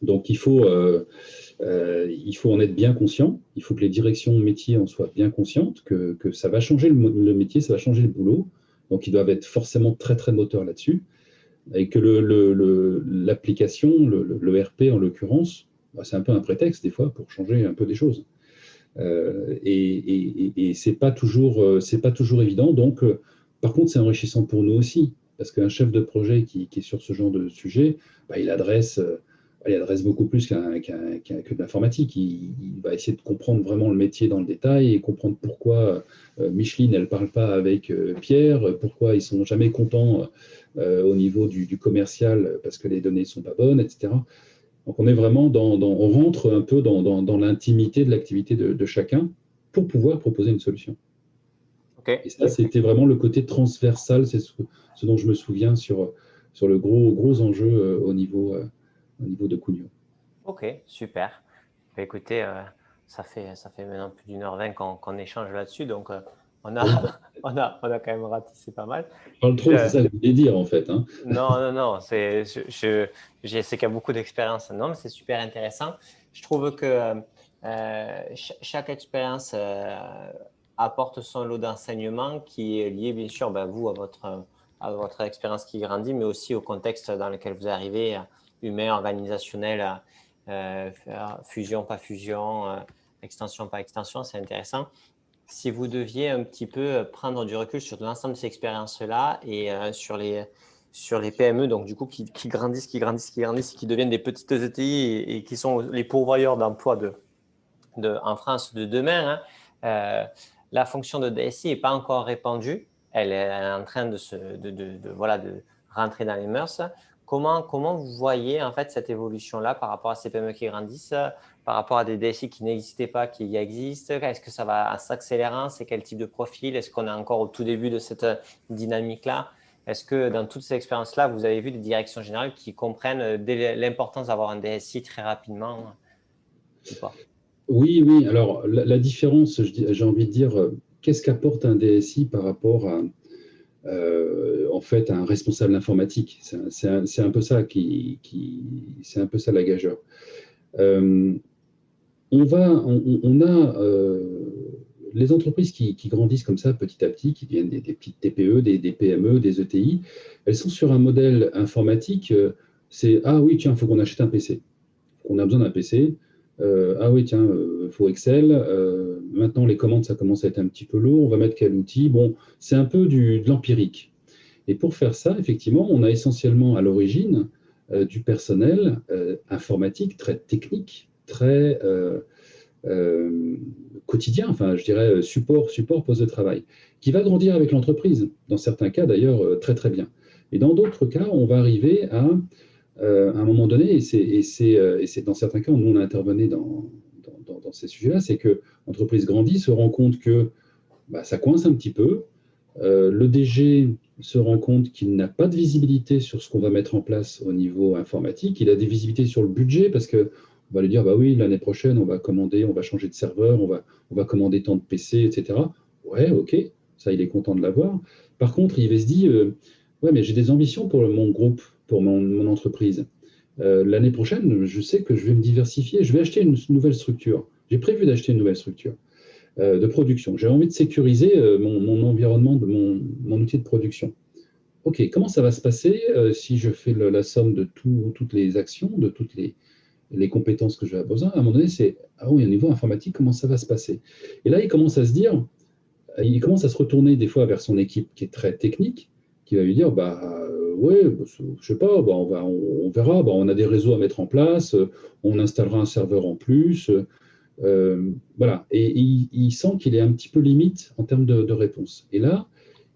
Donc il faut en être bien conscient, il faut que les directions métiers en soient bien conscientes, que ça va changer le métier, ça va changer le boulot, donc ils doivent être forcément très très moteurs là-dessus, et que l'application, le RP en l'occurrence, bah, c'est un peu un prétexte des fois pour changer un peu des choses. Et c'est pas toujours évident, donc par contre c'est enrichissant pour nous aussi, parce qu'un chef de projet qui est sur ce genre de sujet, il adresse beaucoup plus que de l'informatique. Il va essayer de comprendre vraiment le métier dans le détail et comprendre pourquoi Micheline, elle ne parle pas avec Pierre, pourquoi ils ne sont jamais contents au niveau du commercial parce que les données ne sont pas bonnes, etc. Donc on est vraiment on rentre un peu dans l'intimité de l'activité de chacun pour pouvoir proposer une solution. Okay. Et ça, c'était vraiment le côté transversal, c'est ce dont je me souviens sur le gros enjeu au niveau de Cugno. Ok, super. Écoutez, ça fait maintenant plus d'1h20 qu'on échange là-dessus, donc on a quand même ratissé pas mal. Je parle trop, c'est ça que je voulais dire en fait. Hein. Non, c'est qu'il y a beaucoup d'expérience. Non, mais c'est super intéressant. Je trouve que chaque expérience apporte son lot d'enseignement qui est lié bien sûr vous à votre expérience qui grandit, mais aussi au contexte dans lequel vous arrivez, humain, organisationnel, fusion, pas fusion, extension, pas extension, c'est intéressant. Si vous deviez un petit peu prendre du recul sur l'ensemble de ces expériences-là et sur les PME, donc du coup qui grandissent, qui deviennent des petites ETI et qui sont les pourvoyeurs d'emplois en France de demain, la fonction de DSI n'est pas encore répandue. Elle est en train de rentrer dans les mœurs. Comment vous voyez en fait cette évolution-là par rapport à ces PME qui grandissent, par rapport à des DSI qui n'existaient pas, qui y existent? Est-ce que ça va en s'accélérant? C'est quel type de profil? Est-ce qu'on est encore au tout début de cette dynamique-là? Est-ce que dans toutes ces expériences-là, vous avez vu des directions générales qui comprennent l'importance d'avoir un DSI très rapidement ou pas? Oui. Alors, la différence, j'ai envie de dire, qu'est-ce qu'apporte un DSI par rapport à en fait un responsable informatique? C'est un peu ça c'est un peu ça la gageure. On a les entreprises qui grandissent comme ça petit à petit, qui deviennent des petites TPE, des PME, des ETI, elles sont sur un modèle informatique. C'est ah oui, tiens, il faut qu'on achète un PC. On a besoin d'un PC. Ah oui, tiens, faut Excel. Maintenant, les commandes, ça commence à être un petit peu lourd. On va mettre quel outil? Bon, c'est un peu de l'empirique. Et pour faire ça, effectivement, on a essentiellement à l'origine du personnel informatique très technique, très quotidien, enfin, je dirais support poste de travail, qui va grandir avec l'entreprise. Dans certains cas, d'ailleurs, très, très bien. Et dans d'autres cas, on va arriver à un moment donné, et c'est dans certains cas où on intervenait dans ces sujets-là, c'est que l'entreprise grandit, se rend compte que ça coince un petit peu. Le DG se rend compte qu'il n'a pas de visibilité sur ce qu'on va mettre en place au niveau informatique. Il a des visibilités sur le budget parce qu'on va lui dire, oui, l'année prochaine, on va commander, on va changer de serveur, on va commander tant de PC, etc. Ouais, ok, ça, il est content de l'avoir. Par contre, il va se dire, ouais, mais j'ai des ambitions pour mon groupe, pour mon entreprise. L'année prochaine, je sais que je vais me diversifier, je vais acheter une nouvelle structure. J'ai prévu d'acheter une nouvelle structure de production. J'ai envie de sécuriser mon environnement, mon outil de production. OK, comment ça va se passer si je fais la somme de toutes les actions, de toutes les compétences que je vais avoir besoin? À un moment donné, c'est ah oui, au niveau informatique, comment ça va se passer? Et là, il commence à se retourner des fois vers son équipe qui est très technique, qui va lui dire ouais, je sais pas, on verra, on a des réseaux à mettre en place, on installera un serveur en plus. Voilà, et il sent qu'il est un petit peu limite en termes de réponse. Et là,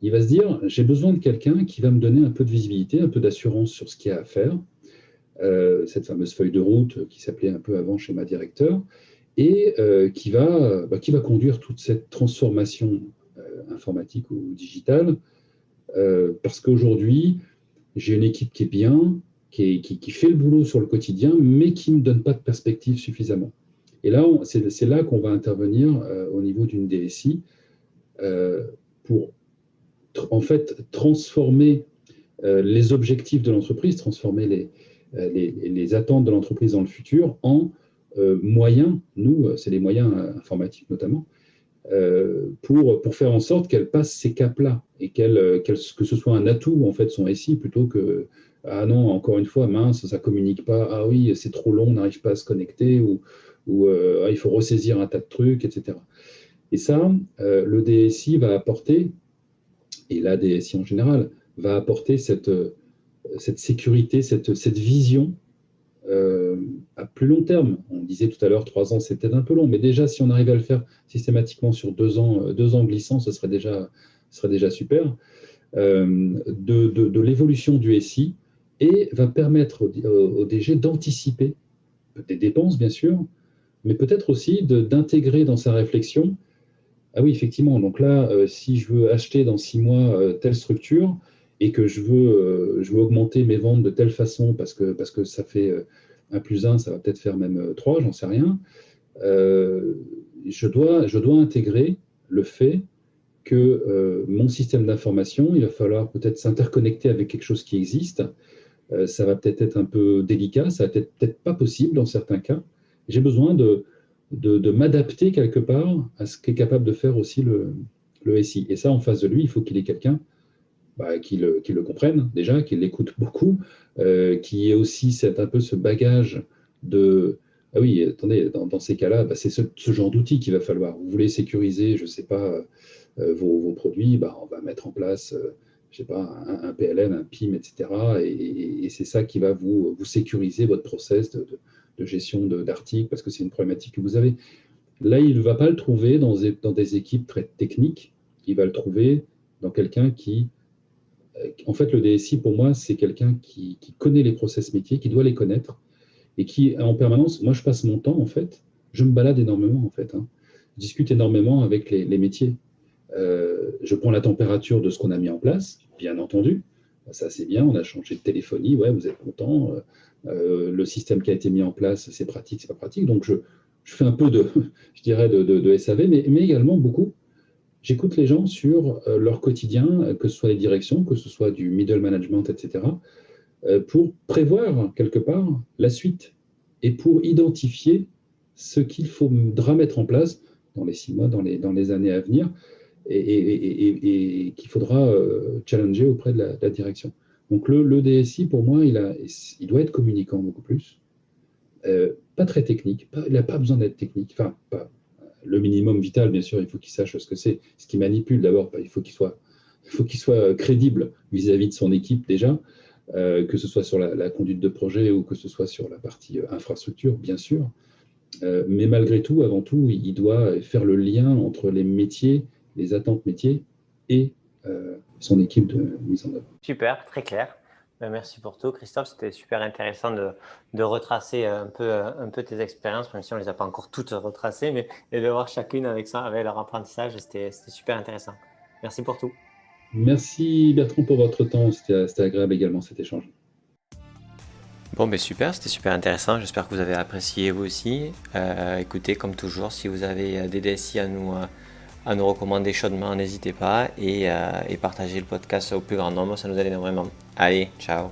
il va se dire, j'ai besoin de quelqu'un qui va me donner un peu de visibilité, un peu d'assurance sur ce qu'il y a à faire, cette fameuse feuille de route qui s'appelait un peu avant schéma directeur, et qui va conduire toute cette transformation informatique ou digitale, parce qu'aujourd'hui, j'ai une équipe qui est bien, qui fait le boulot sur le quotidien, mais qui ne me donne pas de perspective suffisamment. Et là, c'est là qu'on va intervenir au niveau d'une DSI pour en fait transformer les objectifs de l'entreprise, transformer les attentes de l'entreprise dans le futur en moyens, nous, c'est les moyens informatiques notamment, pour faire en sorte qu'elle passe ces caps-là et que ce soit un atout en fait son SI plutôt que ah non, encore une fois, mince, ça communique pas, ah oui, c'est trop long, on n'arrive pas à se connecter, ou il faut ressaisir un tas de trucs, etc. Et ça, le DSI va apporter, et la DSI en général, va apporter cette sécurité, cette vision à plus long terme. On disait tout à l'heure, 3 ans, c'est peut-être un peu long, mais déjà, si on arrive à le faire systématiquement sur 2 ans glissants, ce serait déjà super. De l'évolution du SI et va permettre au DG d'anticiper des dépenses, bien sûr, mais peut-être aussi d'intégrer dans sa réflexion, ah oui, effectivement, donc là, si je veux acheter dans 6 mois telle structure et que je veux augmenter mes ventes de telle façon parce que ça fait 1 plus 1, ça va peut-être faire même 3, j'en sais rien, je dois intégrer le fait que mon système d'information, il va falloir peut-être s'interconnecter avec quelque chose qui existe. Ça va peut-être être un peu délicat, ça va peut-être pas possible dans certains cas. J'ai besoin de m'adapter quelque part à ce qu'est capable de faire aussi le SI. Et ça, en face de lui, il faut qu'il ait quelqu'un qui le comprenne déjà, qui l'écoute beaucoup, qui ait aussi un peu ce bagage de ah oui, attendez, dans ces cas-là, c'est ce genre d'outil qu'il va falloir. Vous voulez sécuriser, je ne sais pas, vos produits, on va mettre en place, je sais pas, un PLN, un PIM, etc. Et c'est ça qui va vous sécuriser votre process de gestion d'articles, parce que c'est une problématique que vous avez. Là, il ne va pas le trouver dans des équipes très techniques, il va le trouver dans quelqu'un qui... En fait, le DSI, pour moi, c'est quelqu'un qui connaît les process métiers, qui doit les connaître, et qui, en permanence, moi, je passe mon temps, en fait, je me balade énormément, en fait. Je discute énormément avec les métiers. Je prends la température de ce qu'on a mis en place, bien entendu. Ça, c'est bien, on a changé de téléphonie, ouais, vous êtes content. Le système qui a été mis en place, c'est pratique, c'est pas pratique. Donc, je fais un peu je dirais, de SAV, mais également beaucoup. J'écoute les gens sur leur quotidien, que ce soit les directions, que ce soit du middle management, etc., pour prévoir quelque part la suite et pour identifier ce qu'il faudra mettre en place dans les 6 mois, dans les années à venir, et qu'il faudra challenger auprès de la direction. Donc le DSI, pour moi, il doit être communicant beaucoup plus. Pas très technique, il n'a pas besoin d'être technique, enfin, pas le minimum vital, bien sûr, il faut qu'il sache ce que c'est, ce qu'il manipule d'abord, il faut qu'il soit crédible vis-à-vis de son équipe déjà, que ce soit sur la conduite de projet ou que ce soit sur la partie infrastructure, bien sûr. Mais malgré tout, avant tout, il doit faire le lien entre les métiers, les attentes métiers et son équipe de mise en œuvre. Super, très clair. Merci pour tout, Christophe. C'était super intéressant de retracer un peu tes expériences, même si on ne les a pas encore toutes retracées, mais et de voir chacune avec leur apprentissage. C'était super intéressant. Merci pour tout. Merci Bertrand pour votre temps. C'était agréable également cet échange. Bon, super, c'était super intéressant. J'espère que vous avez apprécié vous aussi. Écoutez, comme toujours, si vous avez des DSI à nous recommander chaudement, n'hésitez pas et partagez le podcast au plus grand nombre, ça nous aide énormément. Allez, ciao!